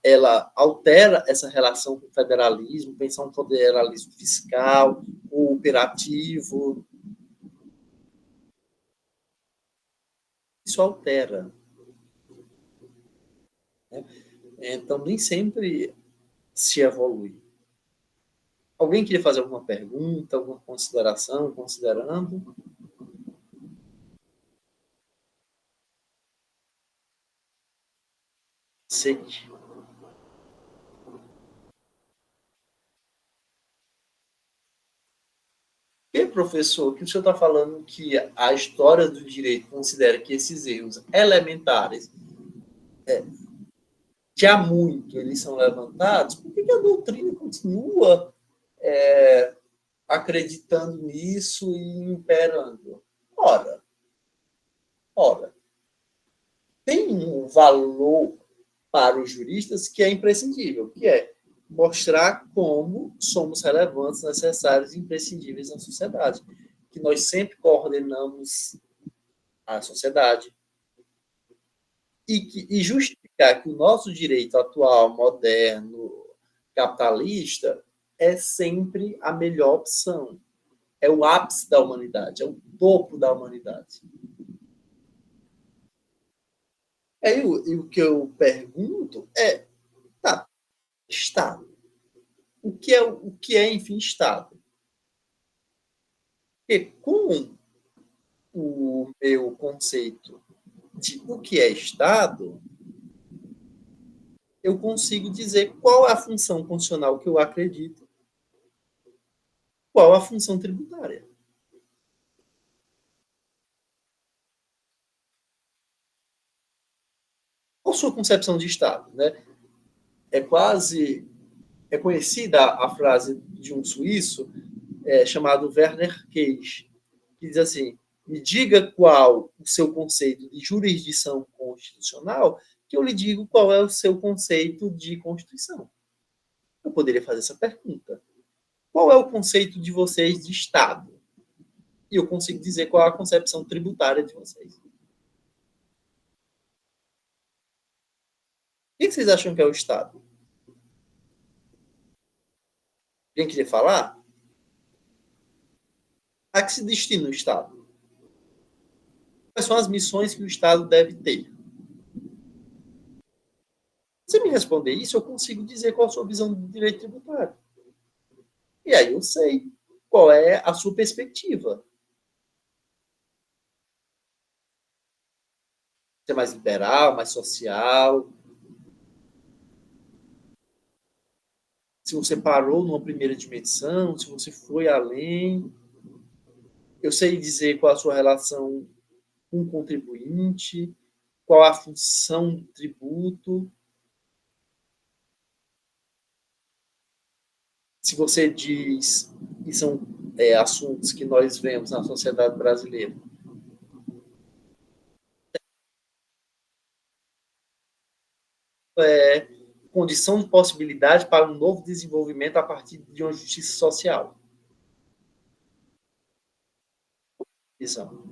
ela altera essa relação com o federalismo, pensar um federalismo fiscal, cooperativo. Isso altera. Né? Então, nem sempre se evolui. Alguém queria fazer alguma pergunta, alguma consideração, considerando? Sei. professor, que o senhor está falando que a história do direito considera que esses erros elementares, que há muito eles são levantados, por que a doutrina continua acreditando nisso e imperando? Ora, tem um valor para os juristas que é imprescindível, que é mostrar como somos relevantes, necessários e imprescindíveis na sociedade, que nós sempre coordenamos a sociedade e justificar que o nosso direito atual, moderno, capitalista, é sempre a melhor opção. É o ápice da humanidade, é o topo da humanidade. E o que eu pergunto é, Estado. O que é, enfim, Estado? Porque com o meu conceito de o que é Estado, eu consigo dizer qual é a função constitucional que eu acredito, qual a função tributária. Qual a sua concepção de Estado? Né? É conhecida a frase de um suíço chamado Werner Keisch, que diz assim: me diga qual o seu conceito de jurisdição constitucional, que eu lhe digo qual é o seu conceito de Constituição. Eu poderia fazer essa pergunta. Qual é o conceito de vocês de Estado? E eu consigo dizer qual é a concepção tributária de vocês. O que vocês acham que é o Estado? Alguém queria falar? A que se destina o Estado? Quais são as missões que o Estado deve ter? Se você me responder isso, eu consigo dizer qual a sua visão do direito tributário. E aí eu sei qual é a sua perspectiva. Você é mais liberal, mais social? Se você parou numa primeira dimensão, se você foi além. Eu sei dizer qual a sua relação com o contribuinte, qual a função do tributo. Se você diz, e são assuntos que nós vemos na sociedade brasileira, condição de possibilidade para um novo desenvolvimento a partir de uma justiça social. Visão.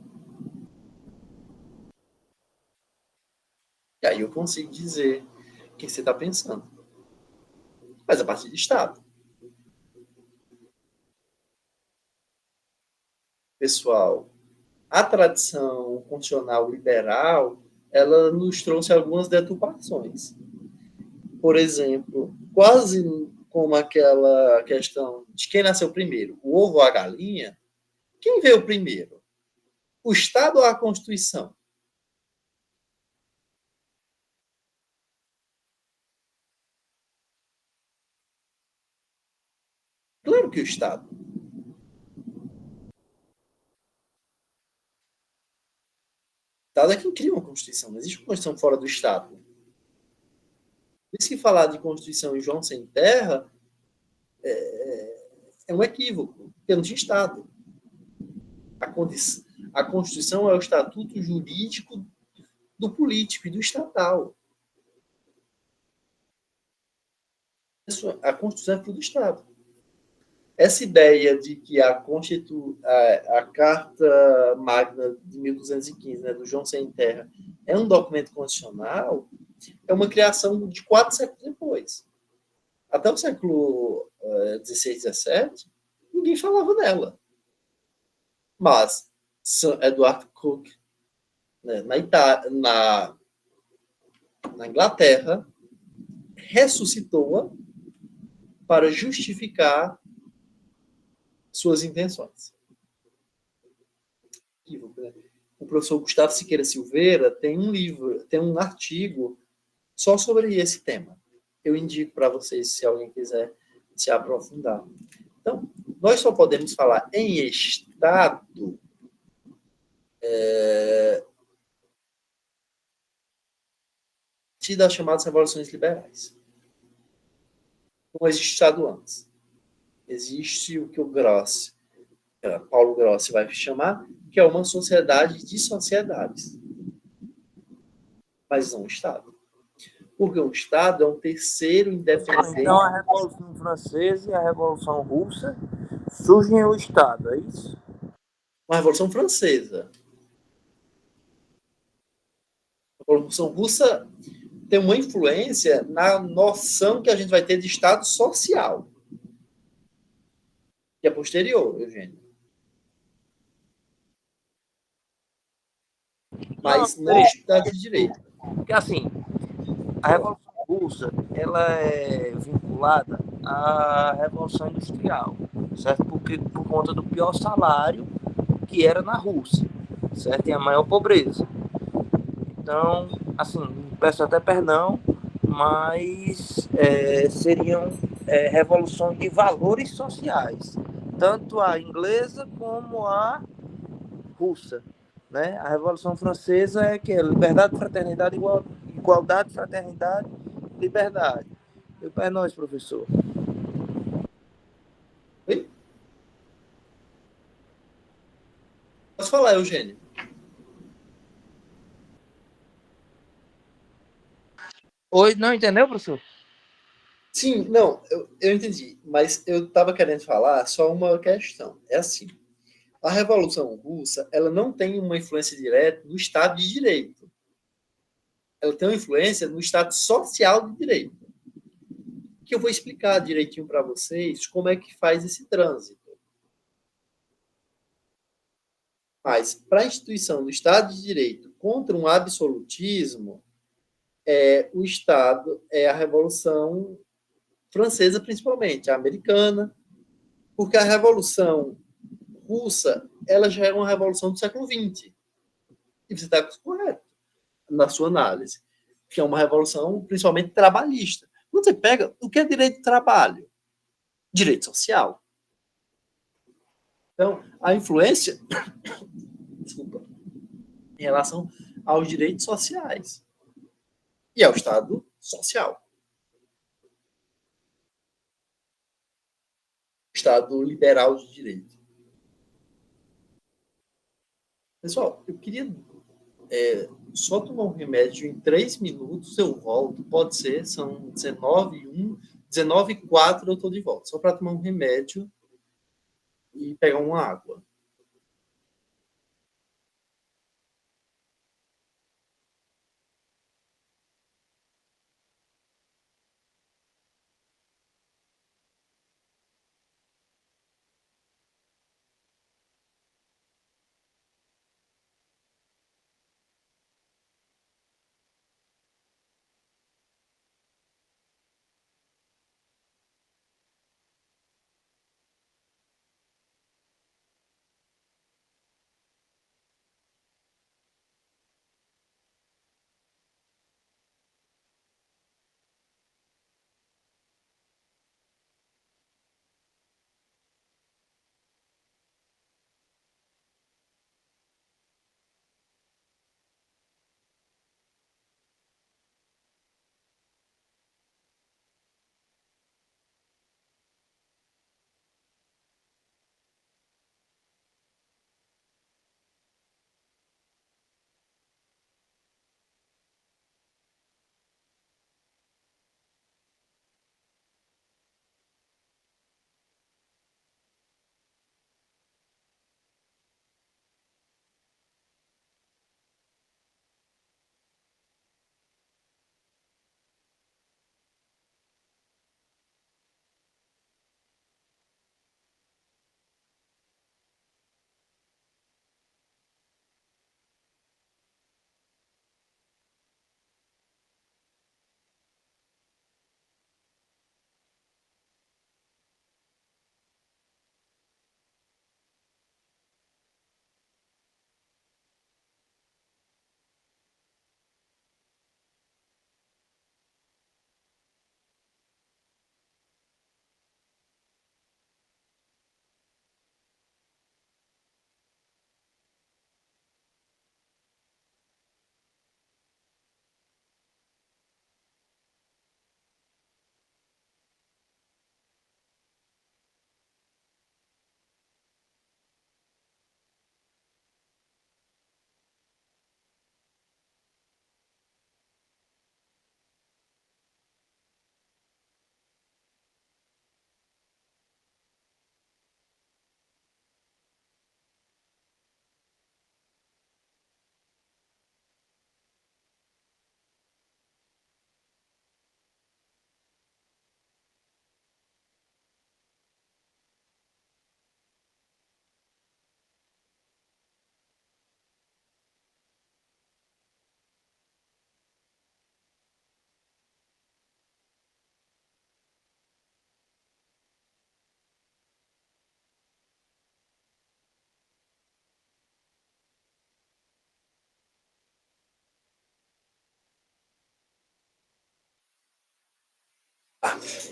E aí eu consigo dizer o que você está pensando. Mas a partir de Estado. Pessoal, a tradição constitucional liberal, ela nos trouxe algumas deturpações. Por exemplo, quase como aquela questão de quem nasceu primeiro, o ovo ou a galinha, quem veio primeiro? O Estado ou a Constituição? Claro que o Estado. O Estado é quem cria uma Constituição. Não existe uma Constituição fora do Estado. Por isso que falar de Constituição em João Sem Terra é um equívoco, porque não tinha Estado. A Constituição é o estatuto jurídico do político e do estatal. A Constituição é tudo do Estado. Essa ideia de que a Carta Magna de 1215, né, do João Sem Terra, é um documento constitucional, é uma criação de 4 séculos depois. Até o século XVI, XVII, ninguém falava dela. Mas Sir Edward Coke, né, na Inglaterra, ressuscitou-a para justificar suas intenções. O professor Gustavo Siqueira Silveira tem um artigo só sobre esse tema. Eu indico para vocês, se alguém quiser se aprofundar. Então, nós só podemos falar em Estado das chamadas revoluções liberais. Não existe Estado antes. Existe o que o Grossi, Paulo Grossi vai chamar, que é uma sociedade de sociedades. Mas não um Estado. Porque um Estado é um terceiro independente. Então, a Revolução Francesa e a Revolução Russa surgem o Estado, é isso? Uma Revolução Francesa. A Revolução Russa tem uma influência na noção que a gente vai ter de Estado social. Que é posterior, Eugênio. Mas não é Estado de Direito. Porque, assim, a Revolução Russa, ela é vinculada à Revolução Industrial, certo? Porque, por conta do pior salário que era na Rússia, certo? E a maior pobreza. Então, assim, peço até perdão, mas seriam revoluções de valores sociais, tanto a inglesa como a russa, né? A Revolução Francesa é que é liberdade, fraternidade, igualdade, fraternidade, liberdade. E para nós, professor? Oi? Posso falar, Eugênio? Oi, não entendeu, professor? Sim, não, eu entendi, mas eu estava querendo falar só uma questão. É assim, a Revolução Russa, ela não tem uma influência direta no Estado de Direito. Ela tem uma influência no Estado social de Direito. Que eu vou explicar direitinho para vocês como é que faz esse trânsito. Mas, para a instituição do Estado de Direito contra um absolutismo, o Estado é a Revolução Francesa, principalmente, a americana, porque a Revolução Russa, ela já é uma revolução do século XX. E você está correto na sua análise, que é uma revolução principalmente trabalhista. Quando você pega, o que é direito do trabalho? Direito social. Então, a influência, desculpa, em relação aos direitos sociais e ao Estado social. Estado liberal de direito. Pessoal, eu queria só tomar um remédio em 3 minutos, eu volto. Pode ser, são 19h01, 19h04 eu estou de volta. Só para tomar um remédio e pegar uma água.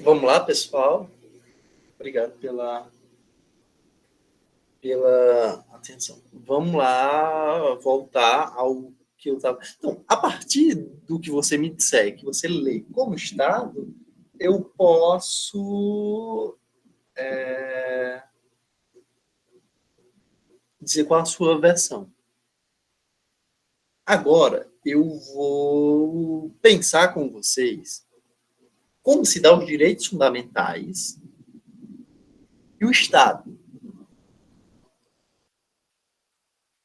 Vamos lá, pessoal. Obrigado pela atenção. Vamos lá voltar ao que eu estava... Então, a partir do que você me disser, que você lê como Estado, eu posso dizer qual a sua versão. Agora, eu vou pensar com vocês como se dá os direitos fundamentais e o Estado.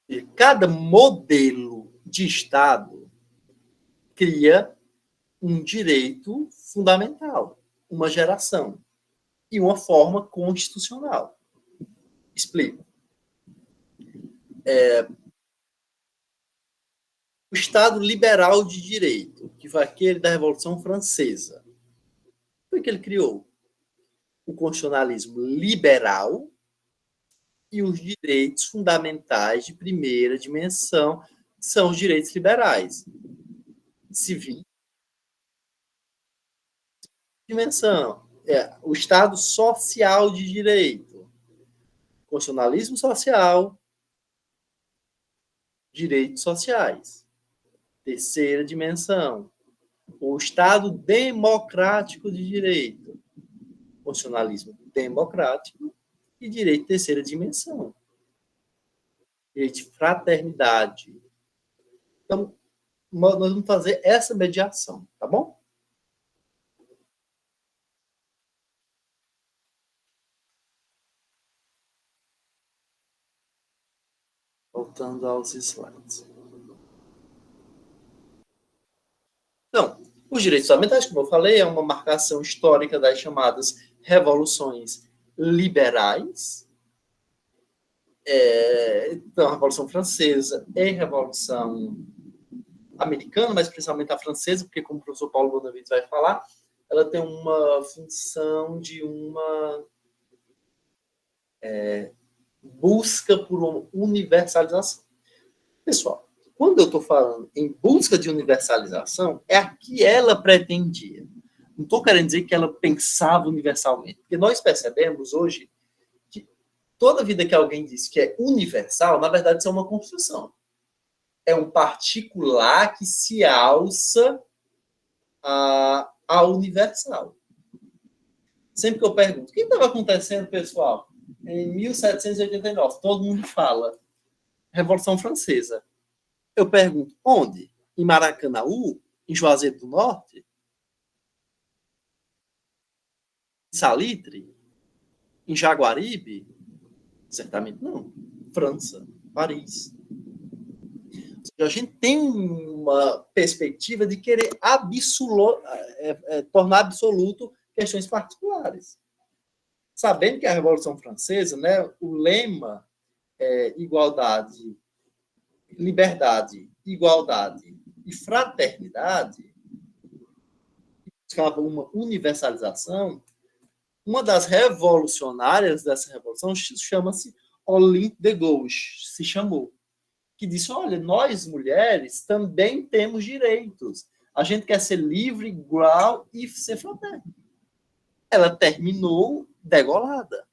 E cada modelo de Estado cria um direito fundamental, uma geração e uma forma constitucional. Explico. O Estado liberal de direito, que foi aquele da Revolução Francesa, foi que ele criou o constitucionalismo liberal e os direitos fundamentais de primeira dimensão são os direitos liberais. Civil. Dimensão. O Estado social de direito. Constitucionalismo social. Direitos sociais. Terceira dimensão. O Estado democrático de direito. Constitucionalismo democrático e direito de terceira dimensão. Direito de fraternidade. Então, nós vamos fazer essa mediação, tá bom? Voltando aos slides. Então, os direitos fundamentais, como eu falei, é uma marcação histórica das chamadas revoluções liberais. Então, a Revolução Francesa e a Revolução Americana, mas principalmente a francesa, porque, como o professor Paulo Bonavides vai falar, ela tem uma função de uma busca por uma universalização. Pessoal, quando eu estou falando em busca de universalização, é a que ela pretendia. Não estou querendo dizer que ela pensava universalmente, porque nós percebemos hoje que toda vida que alguém diz que é universal, na verdade, isso é uma construção. É um particular que se alça a universal. Sempre que eu pergunto, o que estava acontecendo, pessoal? Em 1789, todo mundo fala Revolução Francesa. Eu pergunto, onde? Em Maracanaú? Em Juazeiro do Norte? Em Salitre? Em Jaguaribe? Certamente não. França, Paris. A gente tem uma perspectiva de querer tornar absoluto questões particulares. Sabendo que a Revolução Francesa, né, o lema é igualdade, liberdade, igualdade e fraternidade, buscava uma universalização. Uma das revolucionárias dessa revolução chama-se Olympe de Gouges, se chamou, que disse, olha, nós mulheres também temos direitos. A gente quer ser livre, igual e ser fraterno. Ela terminou degolada.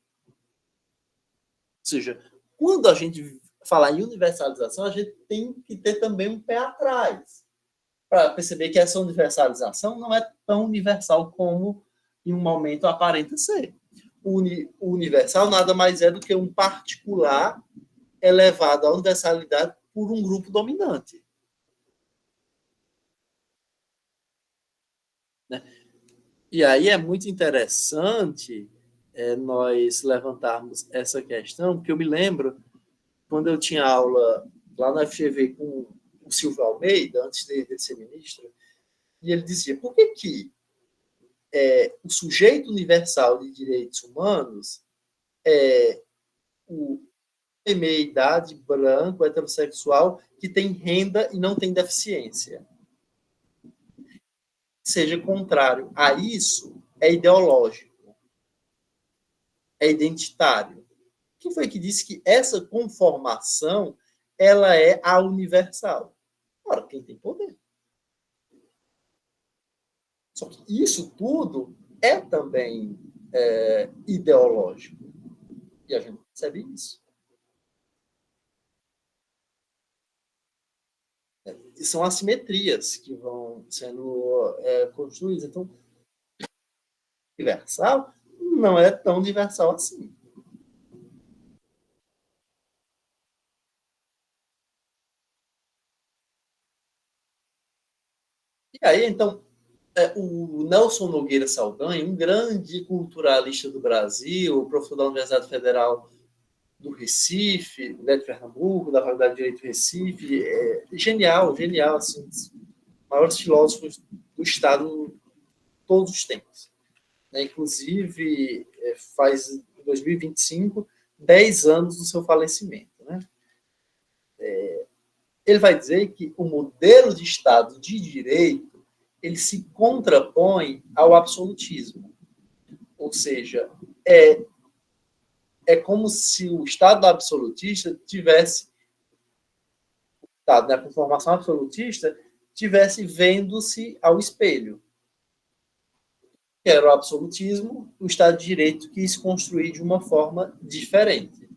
Ou seja, quando a gente falar em universalização, a gente tem que ter também um pé atrás para perceber que essa universalização não é tão universal como em um momento aparenta ser. O universal nada mais é do que um particular elevado à universalidade por um grupo dominante. Né? E aí é muito interessante nós levantarmos essa questão, porque eu me lembro, quando eu tinha aula lá na FGV com o Silvio Almeida, antes de ser ministro, e ele dizia, por que o sujeito universal de direitos humanos é o de meia idade, branco, heterossexual, que tem renda e não tem deficiência? Seja contrário a isso, é ideológico, é identitário. Quem foi que disse que essa conformação ela é a universal? Ora, quem tem poder. Só que isso tudo é também ideológico. E a gente percebe isso. E são assimetrias que vão sendo construídas. Então, universal não é tão universal assim. E aí, então, o Nelson Nogueira Saldanha, um grande culturalista do Brasil, professor da Universidade Federal do Recife, de Pernambuco, da Faculdade de Direito do Recife, genial, assim, um dos maiores filósofos do Estado todos os tempos. Inclusive, faz, em 2025, 10 anos do seu falecimento. Né? Ele vai dizer que o modelo de Estado de direito ele se contrapõe ao absolutismo. Ou seja, é como se o Estado absolutista tivesse, o Estado, né, com formação absolutista, tivesse vendo-se ao espelho. Que era o absolutismo, o Estado de Direito quis construir de uma forma diferente.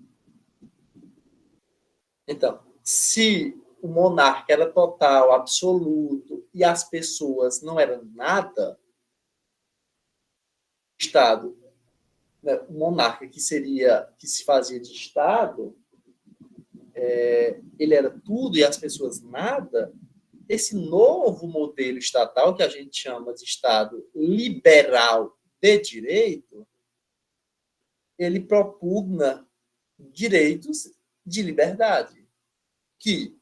Então, se o monarca era total, absoluto, e as pessoas não eram nada, o Estado, né, o monarca que se fazia de Estado, ele era tudo e as pessoas nada. Esse novo modelo estatal, que a gente chama de Estado liberal de direito, ele propugna direitos de liberdade, que,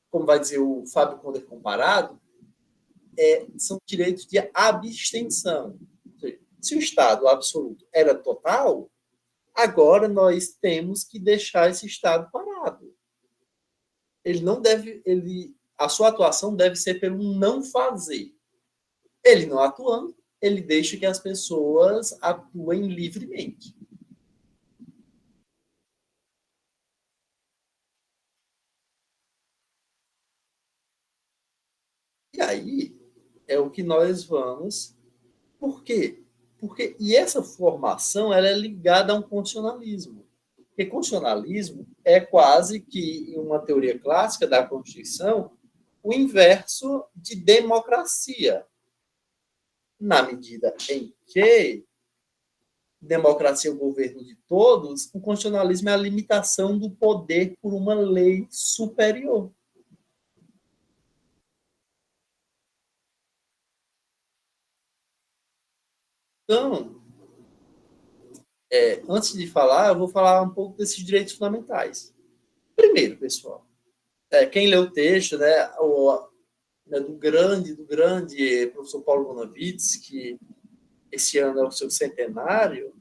como vai dizer o Fábio Conder Comparado, são direitos de abstenção. Se o Estado absoluto era total, agora nós temos que deixar esse Estado parado. Ele não deve... a sua atuação deve ser pelo não fazer. Ele não atuando, ele deixa que as pessoas atuem livremente. E aí é o que nós vamos... Por quê? E essa formação ela é ligada a um constitucionalismo. Porque constitucionalismo é quase que, em uma teoria clássica da Constituição, o inverso de democracia, na medida em que democracia é o governo de todos, o constitucionalismo é a limitação do poder por uma lei superior. Então, antes de falar, eu vou falar um pouco desses direitos fundamentais. Primeiro, pessoal, quem lê o texto, né, do grande professor Paulo Bonavides, que esse ano é o seu centenário,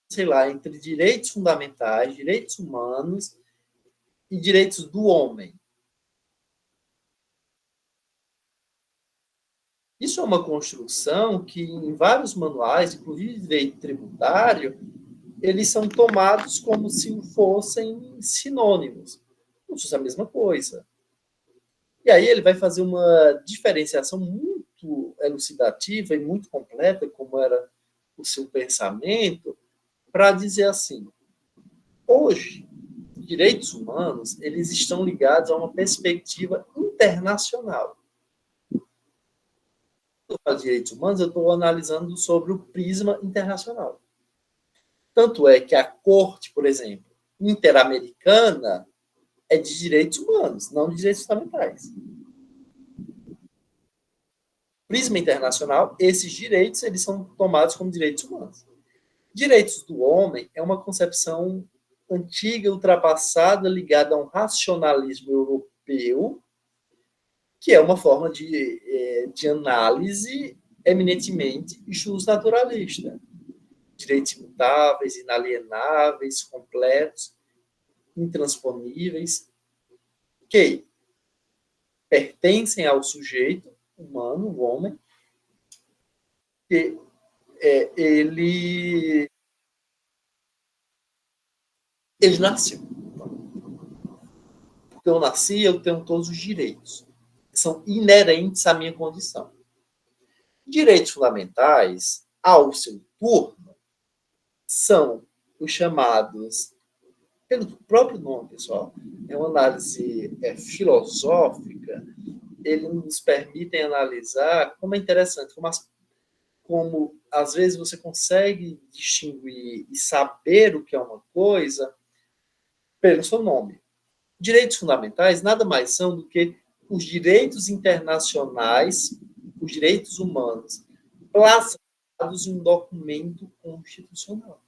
sei lá, entre direitos fundamentais, direitos humanos e direitos do homem. Isso é uma construção que, em vários manuais, inclusive de direito tributário, eles são tomados como se fossem sinônimos, como se fosse a mesma coisa. E aí ele vai fazer uma diferenciação muito elucidativa e muito completa, como era o seu pensamento, para dizer assim, hoje, direitos humanos, eles estão ligados a uma perspectiva internacional. Quando eu falo de direitos humanos, eu estou analisando sobre o prisma internacional. Tanto é que a Corte, por exemplo, interamericana, é de direitos humanos, não de direitos fundamentais. Prisma internacional, esses direitos eles são tomados como direitos humanos. Direitos do homem é uma concepção antiga, ultrapassada, ligada a um racionalismo europeu, que é uma forma de análise eminentemente justnaturalista. Direitos imutáveis, inalienáveis, completos, intransponíveis, que pertencem ao sujeito humano, o homem, que ele nasceu. Porque eu nasci, eu tenho todos os direitos. São inerentes à minha condição. Direitos fundamentais, ao seu turno, são os chamados, pelo próprio nome, pessoal, é uma análise filosófica, eles nos permitem analisar como é interessante, como às vezes você consegue distinguir e saber o que é uma coisa pelo seu nome. Direitos fundamentais nada mais são do que os direitos internacionais, os direitos humanos, plasmados em um documento constitucional.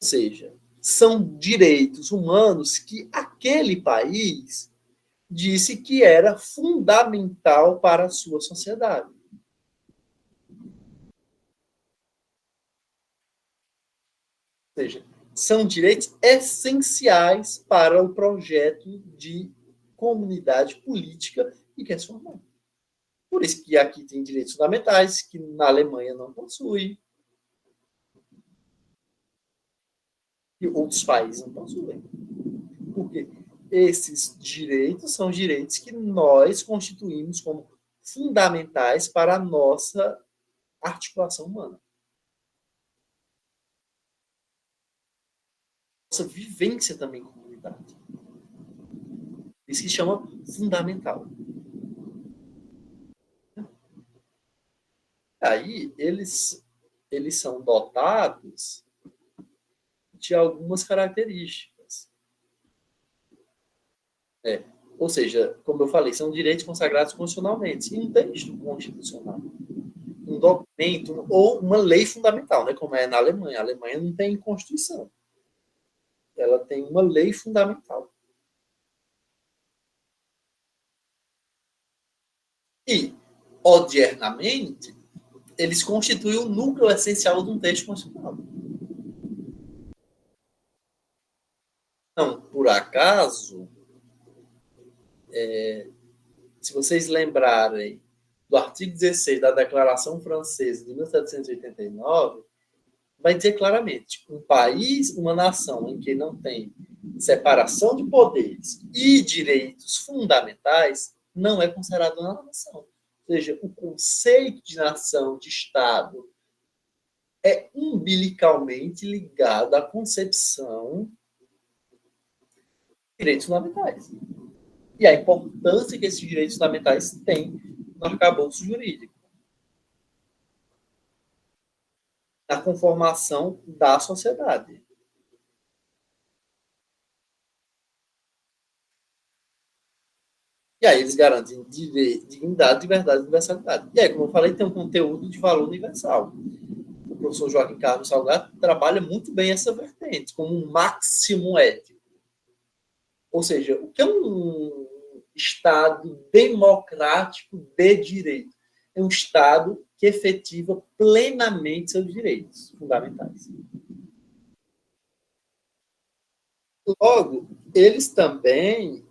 Ou seja, são direitos humanos que aquele país disse que era fundamental para a sua sociedade. Ou seja, são direitos essenciais para o projeto de comunidade política e que é formado. Por isso que aqui tem direitos fundamentais, que na Alemanha não possui, e outros países não possuem. Porque esses direitos são direitos que nós constituímos como fundamentais para a nossa articulação humana. Nossa vivência também com a comunidade. Isso que chama fundamental. Aí, eles são dotados de algumas características. Ou seja, como eu falei, são direitos consagrados constitucionalmente. Em um texto constitucional, um documento ou uma lei fundamental, né, como é na Alemanha. A Alemanha não tem Constituição. Ela tem uma lei fundamental. E, odiernamente, eles constituem o núcleo essencial de um texto constitucional. Não, por acaso, se vocês lembrarem do artigo 16 da Declaração Francesa de 1789, vai dizer claramente, um país, uma nação em que não tem separação de poderes e direitos fundamentais, não é considerado uma nação. Ou seja, o conceito de nação, de Estado, é umbilicalmente ligado à concepção de direitos fundamentais. E a importância que esses direitos fundamentais têm no arcabouço jurídico, na conformação da sociedade. E aí eles garantem dignidade, liberdade e universalidade. E aí, como eu falei, tem um conteúdo de valor universal. O professor Joaquim Carlos Salgado trabalha muito bem essa vertente, como um máximo ético. Ou seja, o que é um Estado democrático de direito? É um Estado que efetiva plenamente seus direitos fundamentais. Logo, eles também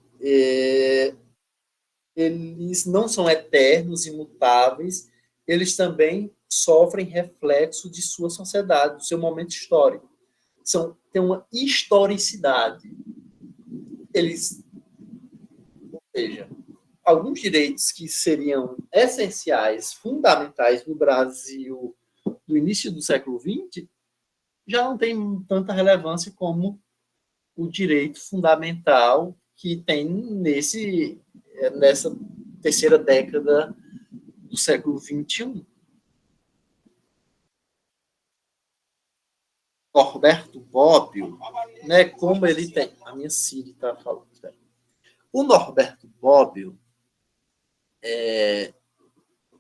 eles não são eternos, imutáveis, eles também sofrem reflexo de sua sociedade, do seu momento histórico. Tem uma historicidade. Ou seja, alguns direitos que seriam essenciais, fundamentais no Brasil do início do século XX, já não tem tanta relevância como o direito fundamental que tem nessa terceira década do século XXI. Norberto Bobbio, né, como ele tem... A minha Siri está falando. O Norberto Bobbio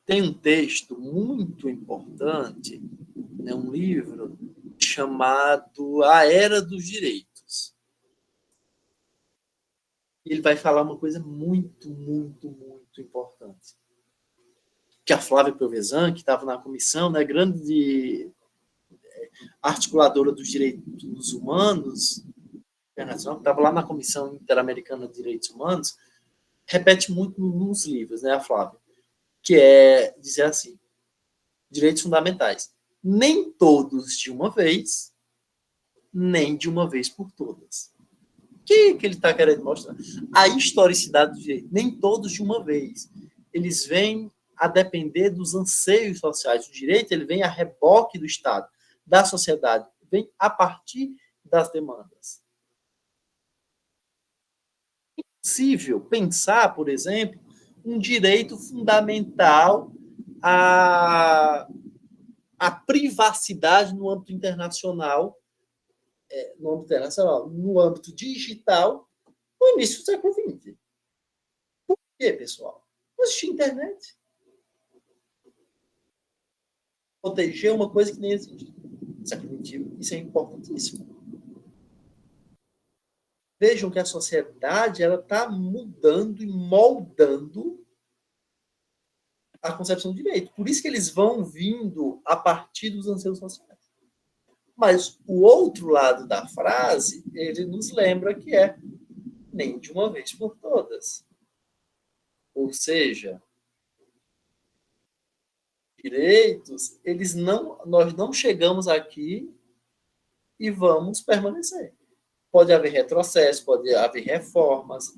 tem um texto muito importante, né, um livro chamado A Era dos Direitos. Ele vai falar uma coisa muito, muito, muito importante. Que a Flávia Piovesan, que estava na comissão, né, grande articuladora dos direitos humanos, internacional, que estava lá na Comissão Interamericana de Direitos Humanos, repete muito nos livros, né, a Flávia, que é dizer assim, direitos fundamentais. Nem todos de uma vez, nem de uma vez por todas. O que ele está querendo mostrar? A historicidade do direito. Nem todos de uma vez. Eles vêm a depender dos anseios sociais. O direito ele vem a reboque do Estado, da sociedade, vem a partir das demandas. É possível pensar, por exemplo, um direito fundamental à privacidade no âmbito internacional, no âmbito digital, no início do século XX. Por quê, pessoal? Não existia internet. Proteger uma coisa que nem existe. Século XXI, isso é importantíssimo. Vejam que a sociedade está mudando e moldando a concepção de direito. Por isso que eles vão vindo a partir dos anseios sociais. Mas o outro lado da frase, ele nos lembra que é nem de uma vez por todas. Ou seja, direitos, nós não chegamos aqui e vamos permanecer. Pode haver retrocesso, pode haver reformas,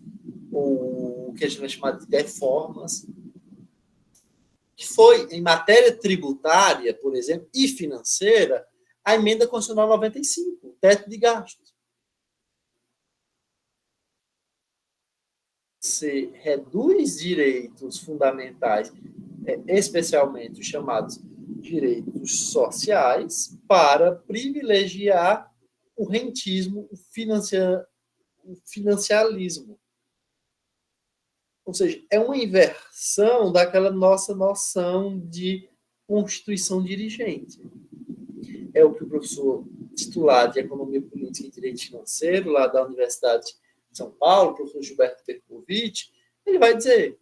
ou o que a gente vai chamar de deformas, que foi, em matéria tributária, por exemplo, e financeira, a emenda constitucional 95, teto de gastos. Se reduz direitos fundamentais, especialmente os chamados direitos sociais, para privilegiar o rentismo, o financialismo. Ou seja, é uma inversão daquela nossa noção de constituição dirigente. É o que o professor titular de Economia Política e Direito Financeiro, lá da Universidade de São Paulo, o professor Gilberto Perkovic, ele vai dizer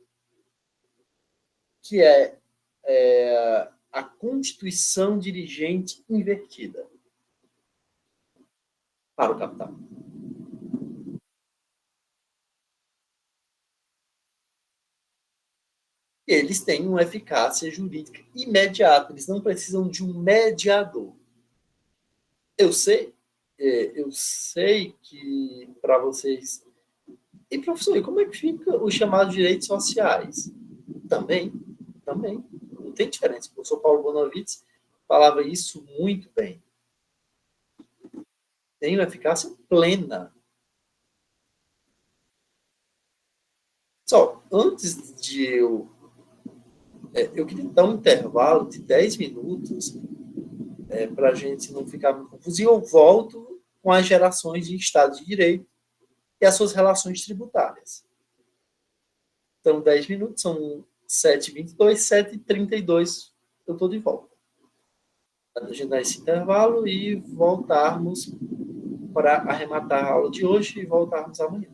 que é a constituição dirigente invertida para o capital. Eles têm uma eficácia jurídica imediata, eles não precisam de um mediador. Eu sei que para vocês... E, professor, e como é que fica os chamados direitos sociais? Também. Não tem diferença. O professor Paulo Bonavides falava isso muito bem. Tem uma eficácia plena. Só, antes de eu queria dar um intervalo de 10 minutos para a gente não ficar muito confuso, e eu volto com as gerações de Estado de Direito e as suas relações tributárias. Então, 10 minutos, são 7h22, 7h32, eu estou de volta. Para agendar esse intervalo e voltarmos para arrematar a aula de hoje e voltarmos amanhã.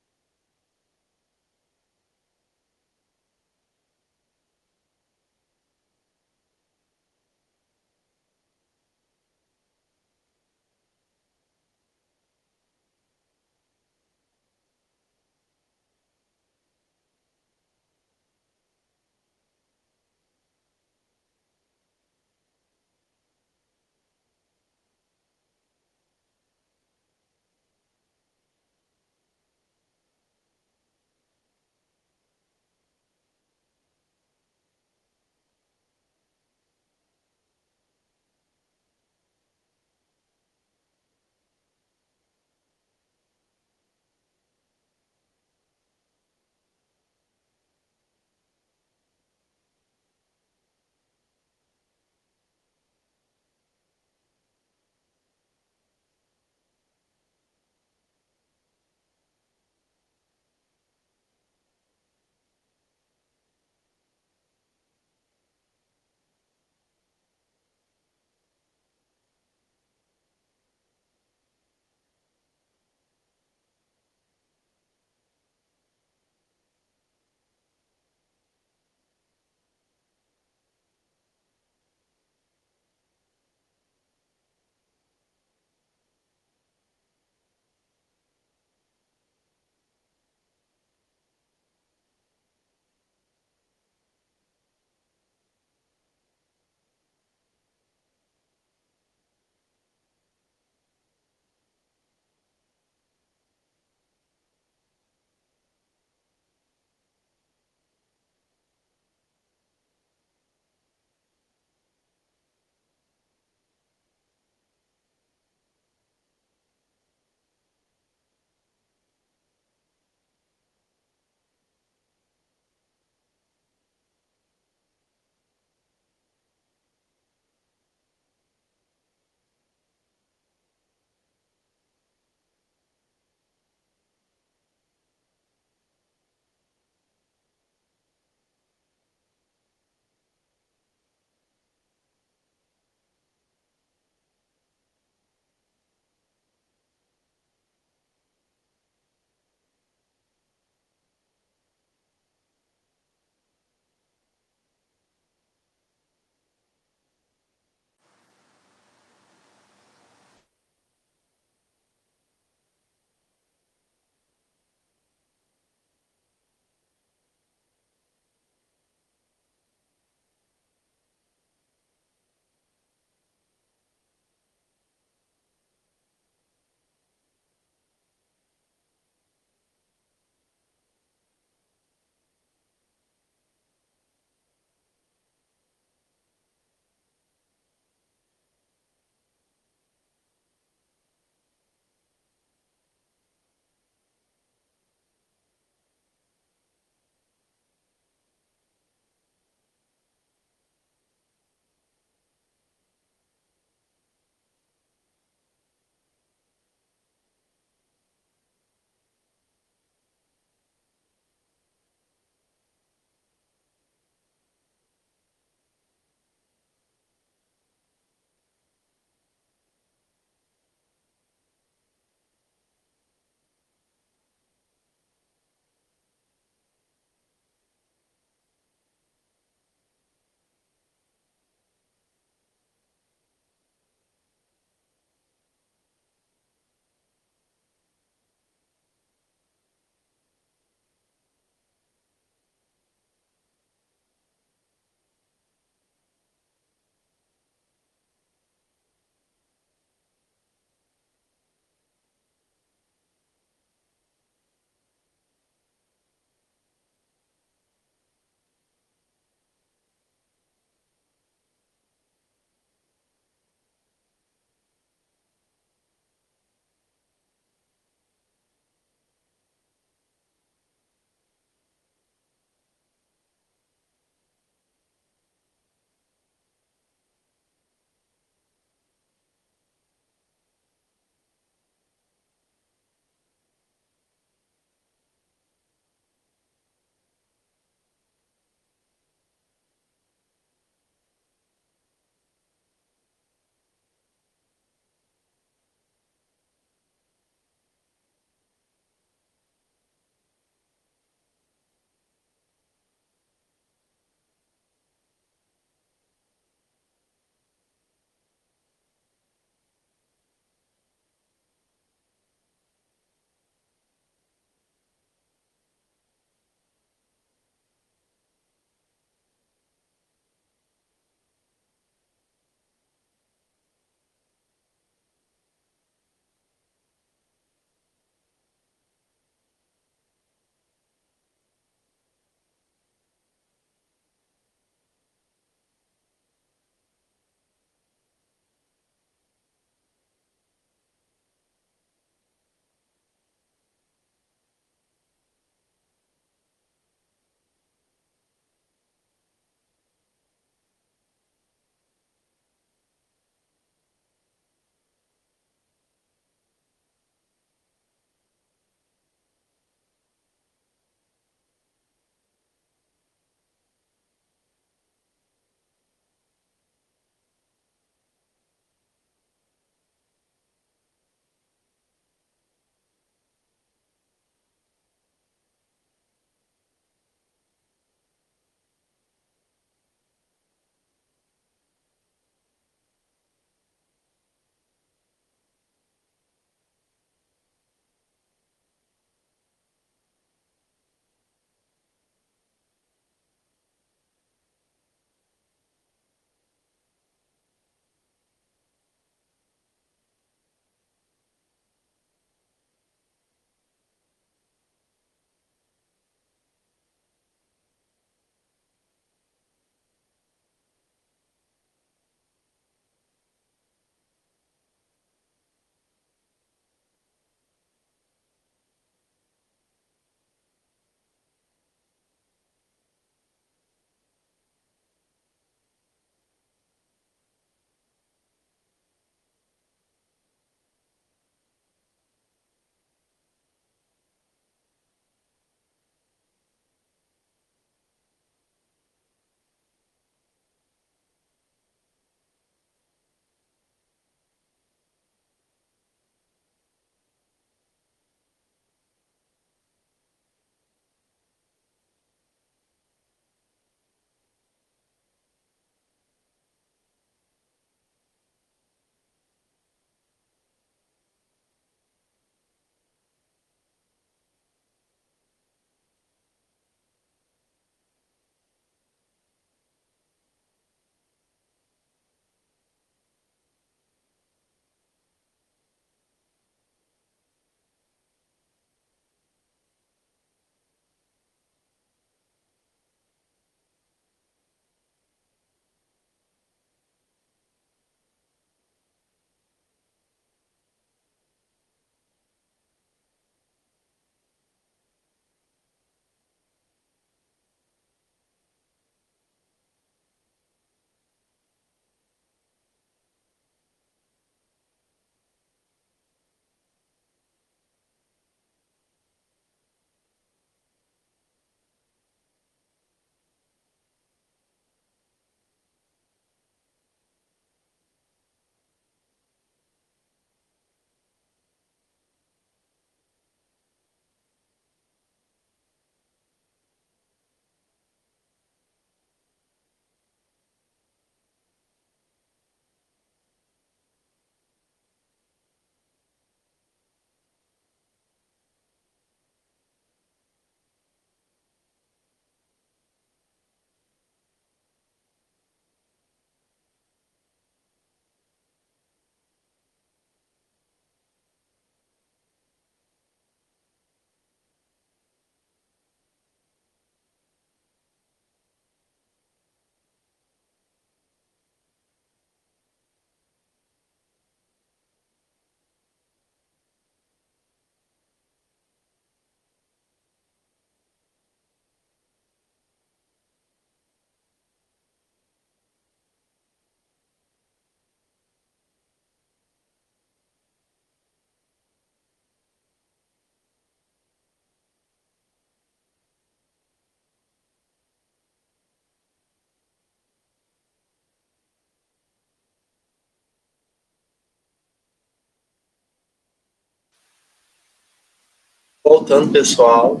Voltando, pessoal.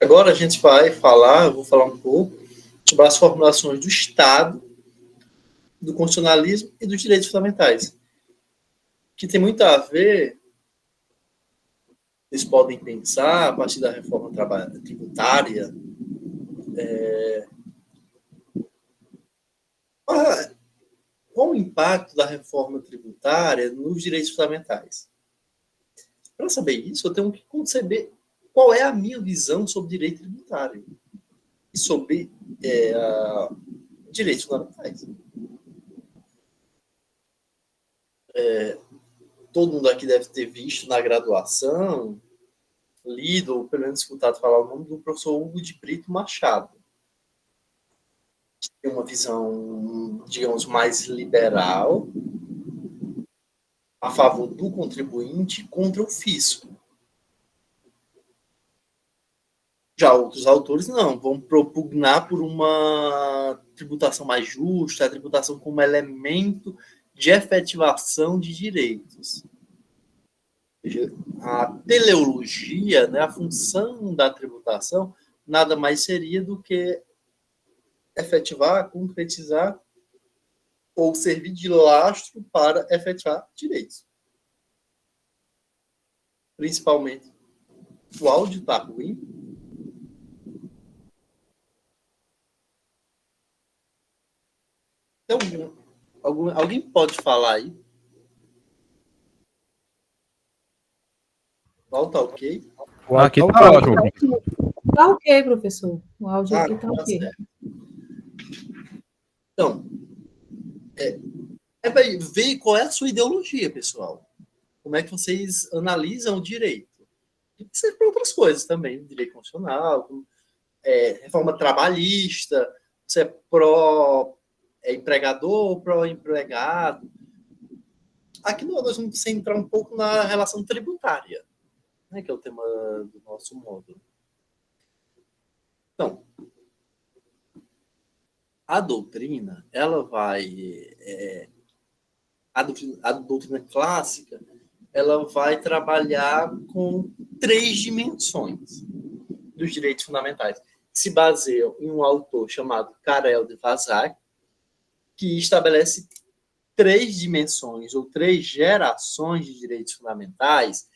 Agora a gente vai falar, eu vou falar um pouco sobre as formulações do Estado, do constitucionalismo e dos direitos fundamentais, que tem muito a ver, vocês podem pensar, a partir da reforma tributária, qual o impacto da reforma tributária nos direitos fundamentais. Para saber isso, eu tenho que conceber qual é a minha visão sobre direito tributário e sobre direitos fundamentais. Todo mundo aqui deve ter visto na graduação, lido, ou pelo menos escutado falar o nome do professor Hugo de Brito Machado. Tem uma visão, digamos, mais liberal, a favor do contribuinte contra o fisco. Já outros autores não, vão propugnar por uma tributação mais justa, a tributação como elemento de efetivação de direitos. A teleologia, né, a função da tributação, nada mais seria do que efetivar, concretizar ou servir de lastro para efetivar direitos. Principalmente. O áudio está ruim. Então, alguém pode falar aí? O áudio tá ok? Aqui tá ótimo. Tá ok, professor. O áudio aqui tá ok. Certo. Então, ver qual é a sua ideologia, pessoal. Como é que vocês analisam o direito? E ser para outras coisas também, direito constitucional, reforma trabalhista, você é pró-empregador ou pró-empregado. Aqui nós vamos centrar um pouco na relação tributária, né, que é o tema do nosso módulo. Então, a doutrina, ela vai... a doutrina clássica, ela vai trabalhar com 3 dimensões dos direitos fundamentais. Se baseiam em um autor chamado Karel de Vazak, que estabelece 3 dimensões ou 3 gerações de direitos fundamentais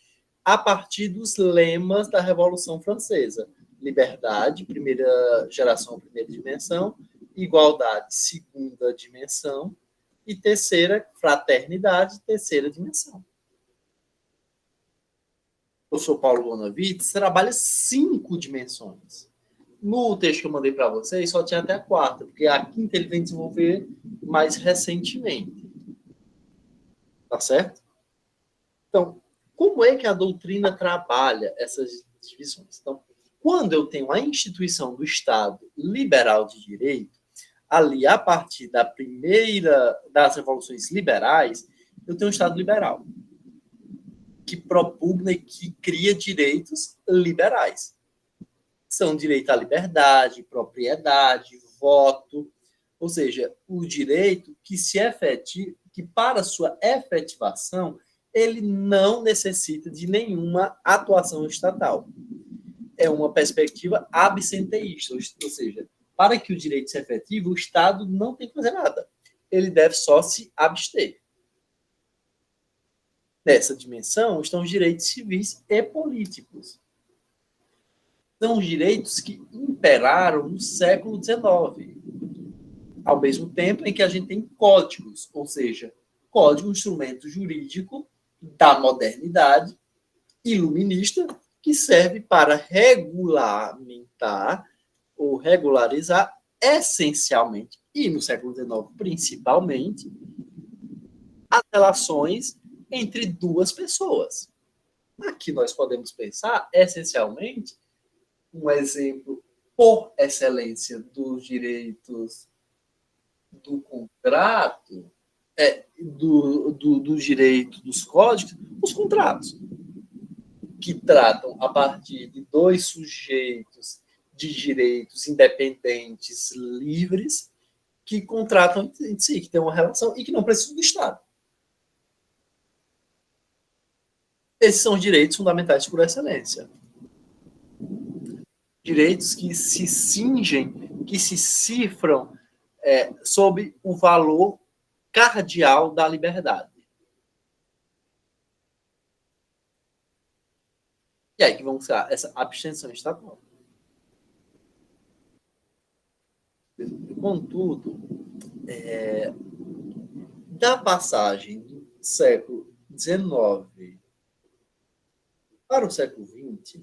a partir dos lemas da Revolução Francesa. Liberdade, primeira geração, primeira dimensão. Igualdade, segunda dimensão. E terceira, fraternidade, terceira dimensão. O professor Paulo Bonavides trabalha 5 dimensões. No texto que eu mandei para vocês, só tinha até a 4, porque a 5ª ele vem desenvolver mais recentemente. Tá certo? Então, como é que a doutrina trabalha essas divisões? Então, quando eu tenho a instituição do Estado liberal de direito, ali, a partir da primeira das revoluções liberais, eu tenho um Estado liberal, que propugna e que cria direitos liberais. São direito à liberdade, propriedade, voto, ou seja, o direito que se efetiva, que para sua efetivação, ele não necessita de nenhuma atuação estatal. É uma perspectiva absenteísta, ou seja, para que o direito seja efetivo, o Estado não tem que fazer nada. Ele deve só se abster. Nessa dimensão estão os direitos civis e políticos. São os direitos que imperaram no século XIX. Ao mesmo tempo em que a gente tem códigos, ou seja, código, instrumento jurídico da modernidade iluminista, que serve para regulamentar ou regularizar essencialmente, e no século XIX principalmente, as relações entre 2 pessoas. Aqui nós podemos pensar, essencialmente, um exemplo por excelência dos direitos do contrato, do direito dos códigos, os contratos, que tratam a partir de 2 sujeitos de direitos independentes, livres, que contratam entre si, que têm uma relação e que não precisam do Estado. Esses são os direitos fundamentais por excelência. Direitos que se cingem, que se cifram sob o valor cardeal da liberdade. E aí que vamos usar essa abstenção estatal. Contudo, da passagem do século XIX para o século XX,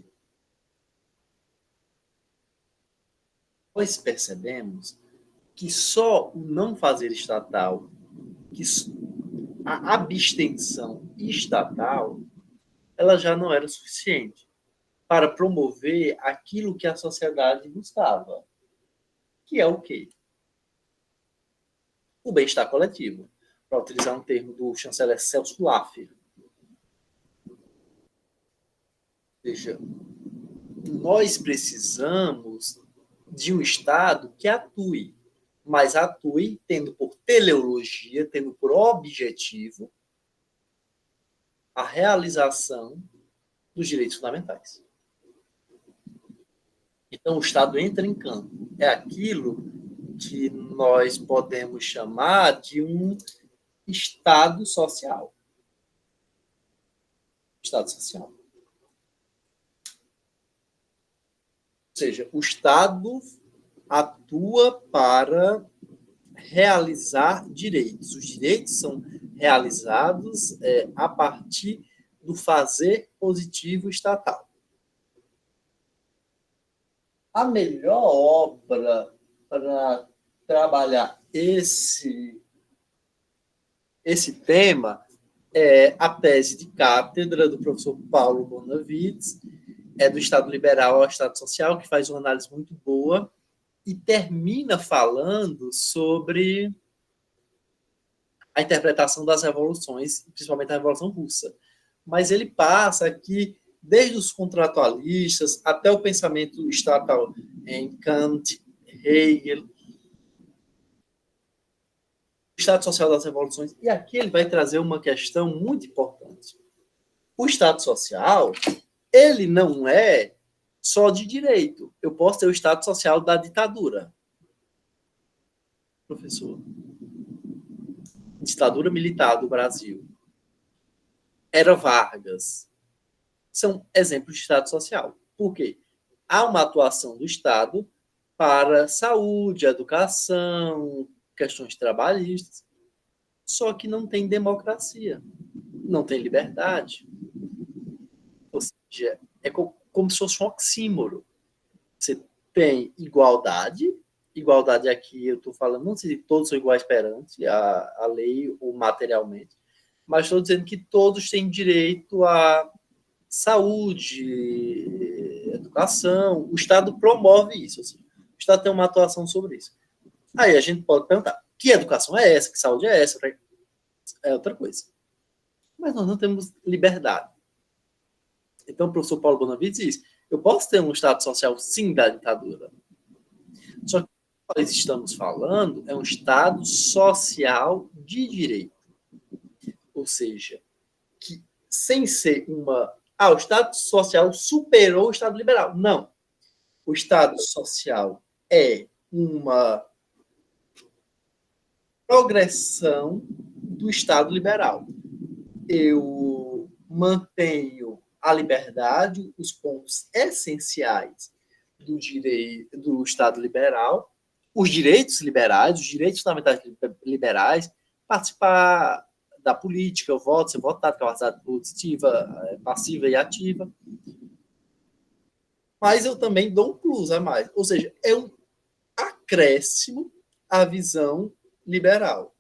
nós percebemos que só o não fazer estatal, que a abstenção estatal, ela já não era suficiente para promover aquilo que a sociedade buscava, que é o quê? O bem-estar coletivo, para utilizar um termo do chanceler Celso Laffer. Ou seja, nós precisamos de um Estado que atue, mas atue tendo por teleologia, tendo por objetivo a realização dos direitos fundamentais. Então, o Estado entra em campo. É aquilo que nós podemos chamar de um Estado social. Estado social. Ou seja, o Estado atua para realizar direitos. Os direitos são realizados a partir do fazer positivo estatal. A melhor obra para trabalhar esse tema é a tese de cátedra do professor Paulo Bonavides, do Estado Liberal ao Estado Social, que faz uma análise muito boa e termina falando sobre a interpretação das revoluções, principalmente a Revolução Russa. Mas ele passa aqui, desde os contratualistas até o pensamento estatal em Kant, Hegel, o Estado Social das Revoluções, e aqui ele vai trazer uma questão muito importante. O Estado Social, ele não é só de direito. Eu posso ter o Estado Social da ditadura. Professor. Ditadura militar do Brasil. Era Vargas. São exemplos de Estado Social. Por quê? Há uma atuação do Estado para saúde, educação, questões trabalhistas, só que não tem democracia, não tem liberdade. Ou seja, é como se fosse um oxímoro. Você tem igualdade aqui eu estou falando, não sei se todos são iguais perante a lei ou materialmente, mas estou dizendo que todos têm direito à saúde, educação, o Estado promove isso, assim. O Estado tem uma atuação sobre isso. Aí a gente pode perguntar, que educação é essa, que saúde é essa? É outra coisa. Mas nós não temos liberdade. Então o professor Paulo Bonavides diz, eu posso ter um Estado social, sim, da ditadura. Só que o que nós estamos falando é um Estado social de direito. Ou seja, que sem ser o Estado social superou o Estado liberal. Não. O Estado social é uma progressão do Estado liberal. Eu mantenho a liberdade, os pontos essenciais do direito do Estado liberal, os direitos liberais, os direitos fundamentais liberais, participar da política, o voto, ser votado, capacidade positiva, passiva e ativa. Mas eu também dou um plus a mais. Ou seja, é um acréscimo à visão liberal.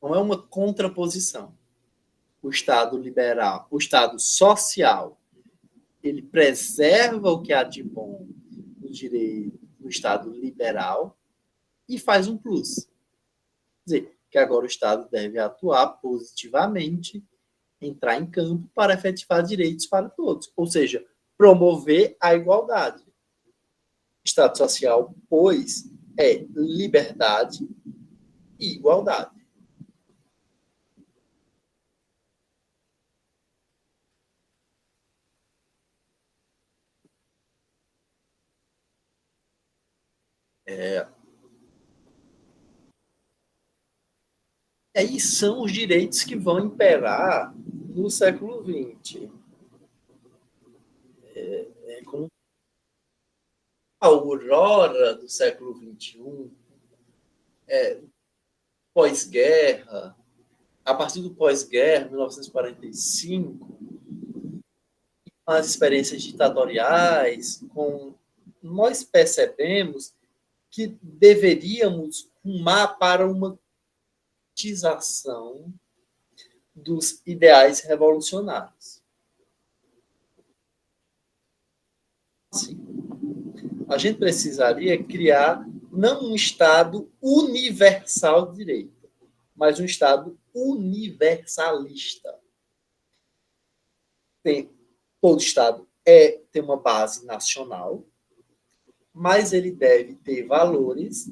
Não é uma contraposição. O Estado liberal, o Estado social, ele preserva o que há de bom no direito do Estado liberal e faz um plus. Quer dizer, que agora o Estado deve atuar positivamente, entrar em campo para efetivar direitos para todos. Ou seja, promover a igualdade. Estado social, pois, é liberdade e igualdade. Aí são os direitos que vão imperar no século XX. Como a aurora do século XXI, pós-guerra, a partir do pós-guerra, 1945, as experiências ditatoriais, nós percebemos que deveríamos rumar para uma politização dos ideais revolucionários. Assim, a gente precisaria criar não um Estado universal de direito, mas um Estado universalista. Todo Estado tem uma base nacional, mas ele deve ter valores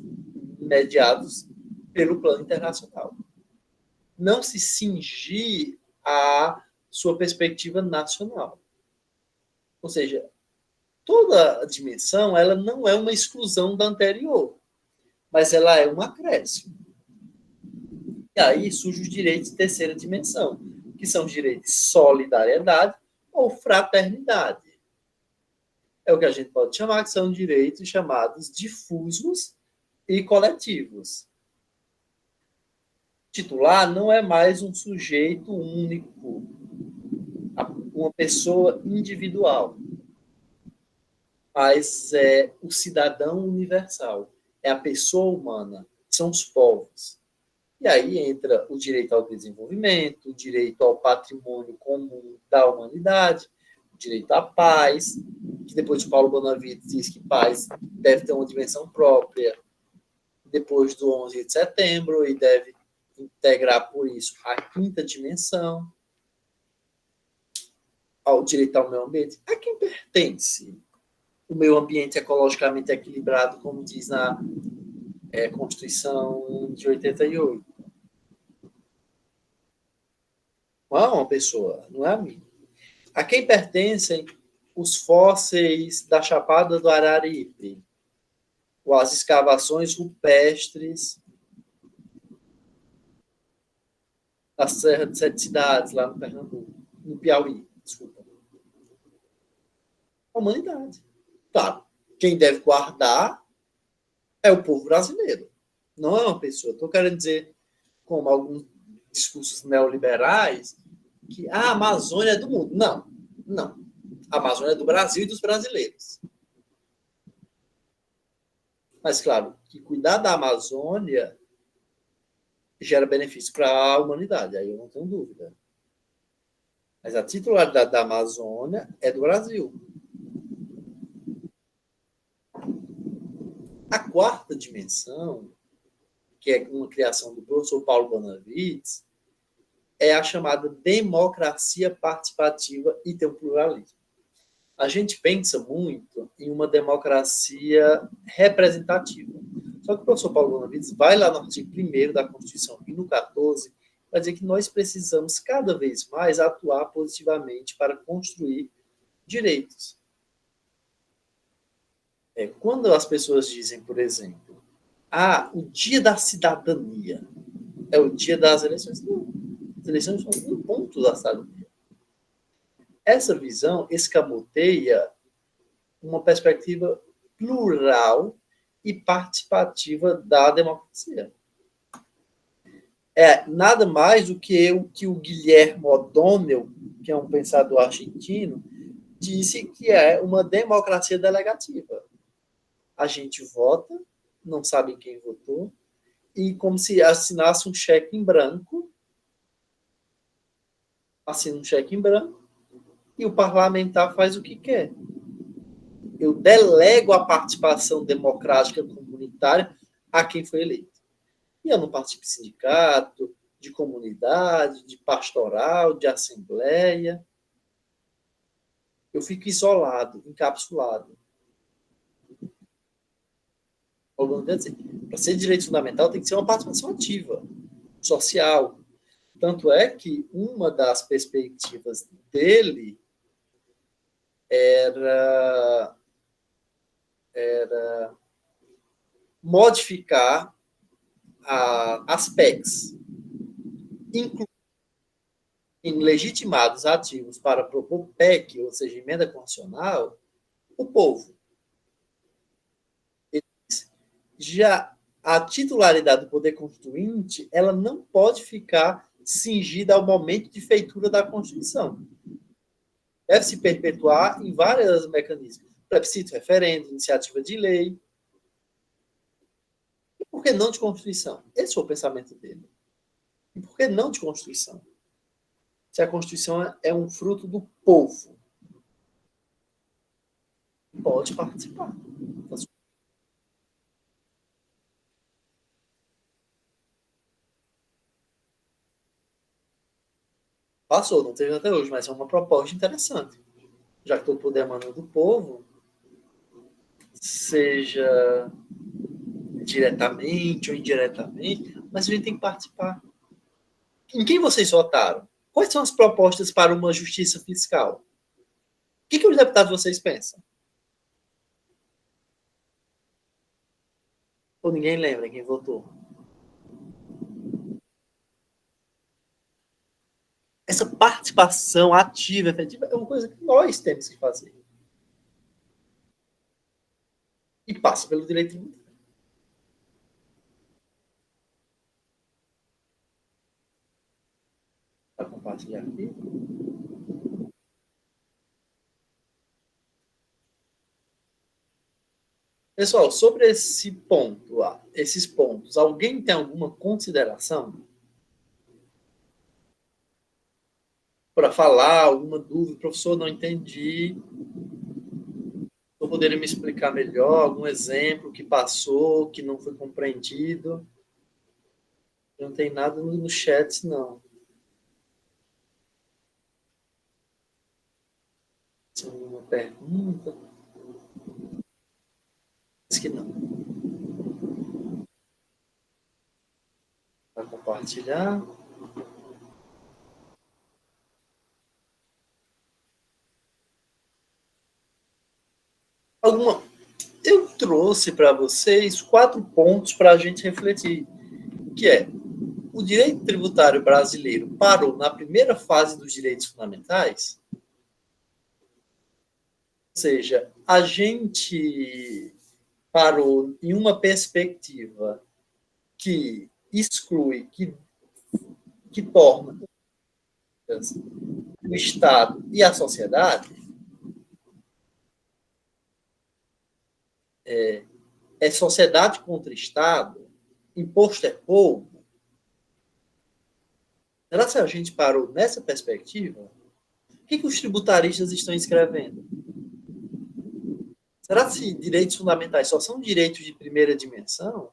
mediados pelo plano internacional. Não se cingir à sua perspectiva nacional. Ou seja, toda a dimensão ela não é uma exclusão da anterior, mas ela é um acréscimo. E aí surgem os direitos de terceira dimensão, que são os direitos de solidariedade ou fraternidade. É o que a gente pode chamar, que são direitos chamados difusos e coletivos. O titular não é mais um sujeito único, uma pessoa individual, mas é o cidadão universal, é a pessoa humana, são os povos. E aí entra o direito ao desenvolvimento, o direito ao patrimônio comum da humanidade, o direito à paz, que depois o Paulo Bonavides diz que paz deve ter uma dimensão própria, depois do 11 de setembro, e deve integrar, por isso, a quinta dimensão, ao direito ao meio ambiente. A quem pertence o meio ambiente ecologicamente equilibrado, como diz na Constituição de 88? Não é uma pessoa, não é a mim. A quem pertencem os fósseis da Chapada do Araripe, ou as escavações rupestres da Serra de Sete Cidades, lá no Pernambuco, no Piauí, desculpa. A humanidade. Claro, quem deve guardar é o povo brasileiro, não é uma pessoa. Estou querendo dizer, como alguns discursos neoliberais, que a Amazônia é do mundo. Não, não. A Amazônia é do Brasil e dos brasileiros. Mas, claro, que cuidar da Amazônia gera benefício para a humanidade, aí eu não tenho dúvida. Mas a titularidade da Amazônia é do Brasil. A quarta dimensão, que é uma criação do professor Paulo Bonavides, é a chamada democracia participativa e tem um pluralismo. A gente pensa muito em uma democracia representativa. Só que o professor Paulo Bonavides vai lá no artigo 1º da Constituição e no 14 para dizer que nós precisamos cada vez mais atuar positivamente para construir direitos. Quando as pessoas dizem, por exemplo, o dia da cidadania é o dia das eleições. Não, as eleições são um ponto da cidadania. Essa visão escamoteia uma perspectiva plural e participativa da democracia. É nada mais do que o que o Guilherme O'Donnell, que é um pensador argentino, disse que é uma democracia delegativa. A gente vota, não sabe quem votou, e como se assinasse um cheque em branco, assina um cheque em branco, e o parlamentar faz o que quer. Eu delego a participação democrática comunitária a quem foi eleito. E eu não participo de sindicato, de comunidade, de pastoral, de assembleia. Eu fico isolado, encapsulado. Para ser direito fundamental tem que ser uma participação ativa, social. Tanto é que uma das perspectivas dele era modificar as PECs, incluindo legitimados ativos para propor PEC, ou seja, emenda constitucional, o povo. Já a titularidade do poder constituinte, ela não pode ficar cingida ao momento de feitura da Constituição. Deve se perpetuar em vários mecanismos. Plebiscito, referendo, iniciativa de lei. E por que não de Constituição? Esse foi o pensamento dele. E por que não de Constituição? Se a Constituição é um fruto do povo, pode participar. Passou, não teve até hoje, mas é uma proposta interessante. Já que todo poder emana do povo, seja diretamente ou indiretamente, mas a gente tem que participar. Em quem vocês votaram? Quais são as propostas para uma justiça fiscal? O que os deputados vocês pensam? Ou ninguém lembra quem votou? Essa participação ativa, efetiva, é uma coisa que nós temos que fazer. E passa pelo direito tributário. Para compartilhar aqui. Pessoal, sobre esse ponto, esses pontos, alguém tem alguma consideração? Para falar, alguma dúvida? Professor, não entendi. Eu poderia me explicar melhor? Algum exemplo que passou, que não foi compreendido? Não tem nada no chat, não. Uma pergunta? Diz que não. Vai compartilhar. Eu trouxe para vocês 4 pontos para a gente refletir, que é: o direito tributário brasileiro parou na primeira fase dos direitos fundamentais, ou seja, a gente parou em uma perspectiva que exclui, que torna o Estado e a sociedade. É sociedade contra Estado, imposto é roubo. Será que a gente parou nessa perspectiva? O que os tributaristas estão escrevendo? Será que direitos fundamentais só são direitos de primeira dimensão?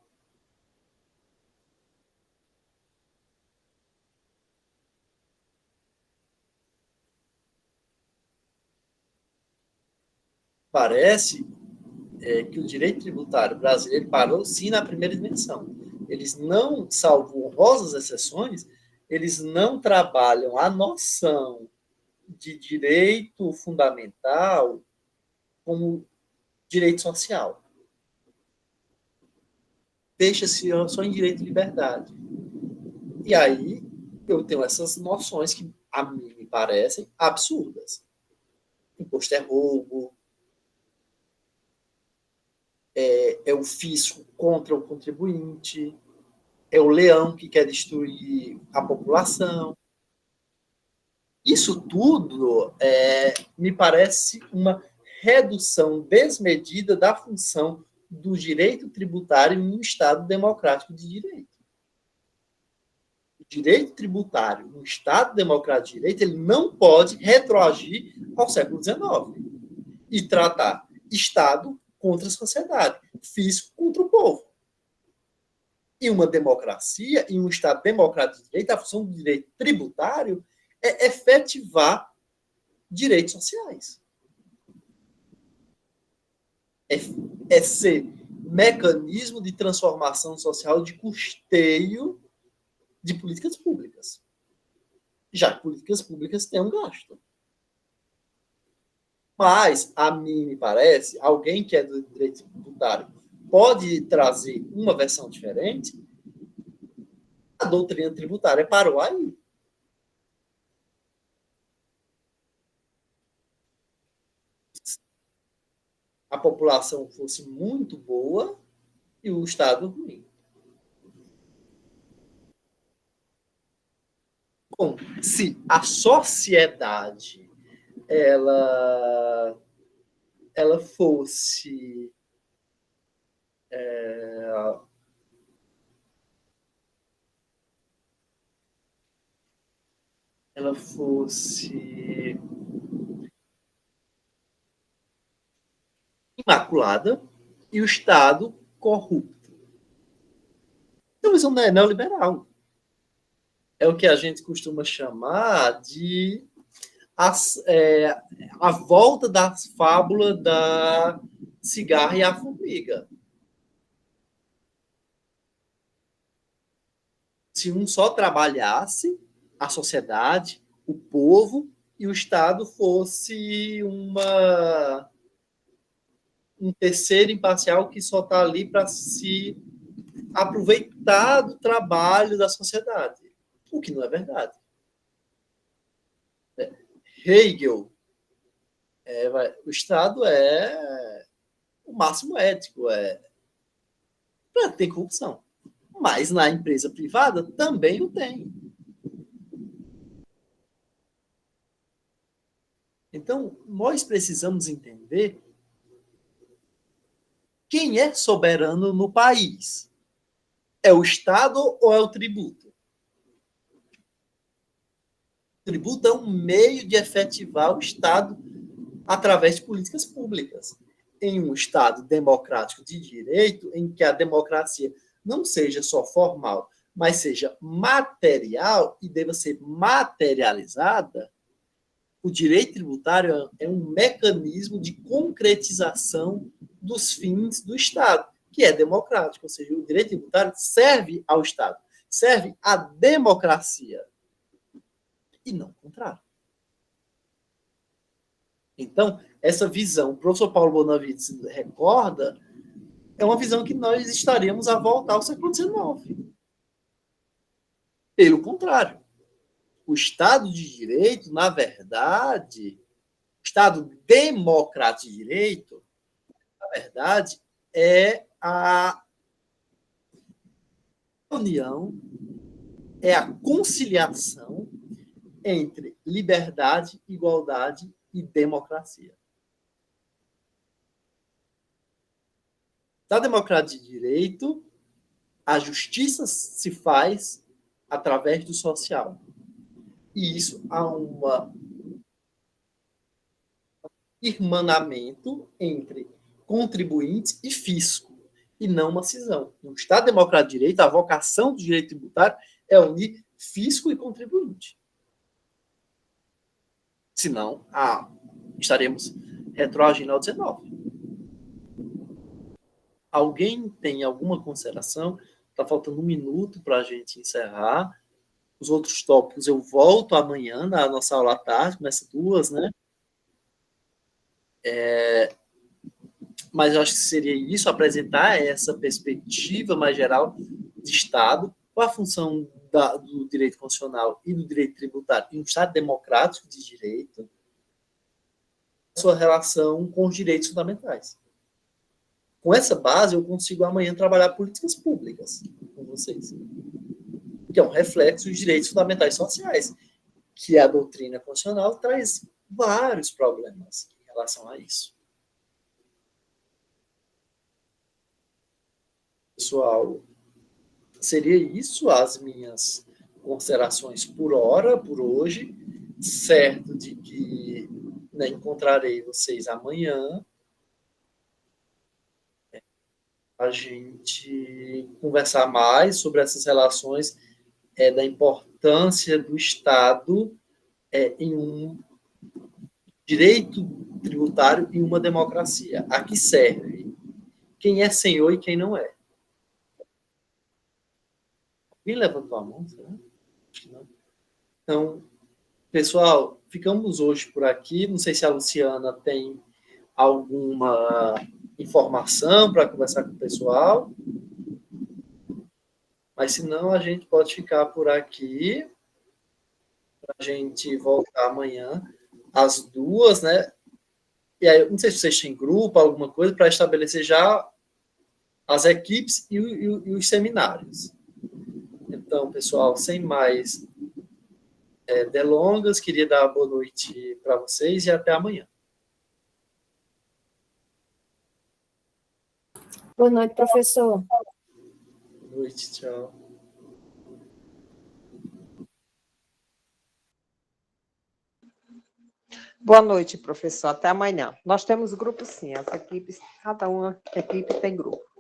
Parece que o direito tributário brasileiro parou sim na primeira dimensão. Eles não, salvo honrosas exceções, eles não trabalham a noção de direito fundamental como direito social. Deixa-se só em direito de liberdade. E aí eu tenho essas noções que a mim me parecem absurdas. Imposto é roubo, é o fisco contra o contribuinte, é o leão que quer destruir a população. Isso tudo me parece uma redução desmedida da função do direito tributário em um Estado democrático de direito. O direito tributário, no Estado democrático de direito, ele não pode retroagir ao século XIX e tratar Estado contra a sociedade, fisco contra o povo. Em uma democracia, em um Estado democrático de direito, a função do direito tributário é efetivar direitos sociais. É ser mecanismo de transformação social, de custeio de políticas públicas. Já que políticas públicas têm um gasto. Mas, a mim me parece, alguém que é do direito tributário pode trazer uma versão diferente, a doutrina tributária parou aí. A população fosse muito boa e o Estado ruim. Bom, se a sociedade ela fosse imaculada e o Estado corrupto. Então, isso não é neoliberal. É o que a gente costuma chamar de a volta da fábula da cigarra e a formiga. Se um só trabalhasse, a sociedade, o povo e o Estado fosse um terceiro imparcial que só está ali para se aproveitar do trabalho da sociedade, o que não é verdade. Hegel, o Estado é o máximo ético, tem corrupção. Mas na empresa privada também o tem. Então, nós precisamos entender quem é soberano no país. É o Estado ou é o tributo? O tributo é um meio de efetivar o Estado através de políticas públicas. Em um Estado democrático de direito, em que a democracia não seja só formal, mas seja material e deva ser materializada, o direito tributário é um mecanismo de concretização dos fins do Estado, que é democrático, ou seja, o direito tributário serve ao Estado, serve à democracia, e não o contrário. Então, essa visão, o professor Paulo Bonavides recorda, é uma visão que nós estaríamos a voltar ao século XIX. Pelo contrário, o Estado de Direito, na verdade, o Estado democrático de direito, na verdade, é a união, é a conciliação entre liberdade, igualdade e democracia. Da democracia de direito, a justiça se faz através do social. E isso há um irmanamento entre contribuintes e fisco, e não uma cisão. No Estado Democrático de Direito, a vocação do direito tributário é unir fisco e contribuinte. Senão, estaremos retroagindo ao 19. Alguém tem alguma consideração? Está faltando 1 minuto para a gente encerrar. Os outros tópicos eu volto amanhã na nossa aula à tarde, começa 2, né? Mas eu acho que seria isso, apresentar essa perspectiva mais geral de Estado, qual a função do direito constitucional e do direito tributário em um Estado democrático de direito, sua relação com os direitos fundamentais. Com essa base, eu consigo amanhã trabalhar políticas públicas com vocês, que é um reflexo dos direitos fundamentais sociais, que a doutrina constitucional traz vários problemas em relação a isso. Pessoal, seria isso as minhas considerações por hora, por hoje, certo de que encontrarei vocês amanhã, a gente conversar mais sobre essas relações da importância do Estado em um direito tributário e uma democracia. A que serve? Quem é senhor e quem não é? Alguém levantou a mão? Será? Acho que não. Então, pessoal, ficamos hoje por aqui. Não sei se a Luciana tem alguma informação para conversar com o pessoal. Mas, se não, a gente pode ficar por aqui para a gente voltar amanhã às 2, né? E aí, não sei se vocês têm grupo, alguma coisa, para estabelecer já as equipes e os seminários. Então, pessoal, sem mais delongas, queria dar boa noite para vocês e até amanhã. Boa noite, professor. Boa noite, tchau. Boa noite, professor. Até amanhã. Nós temos grupo, sim. As equipes, cada uma equipe tem grupo.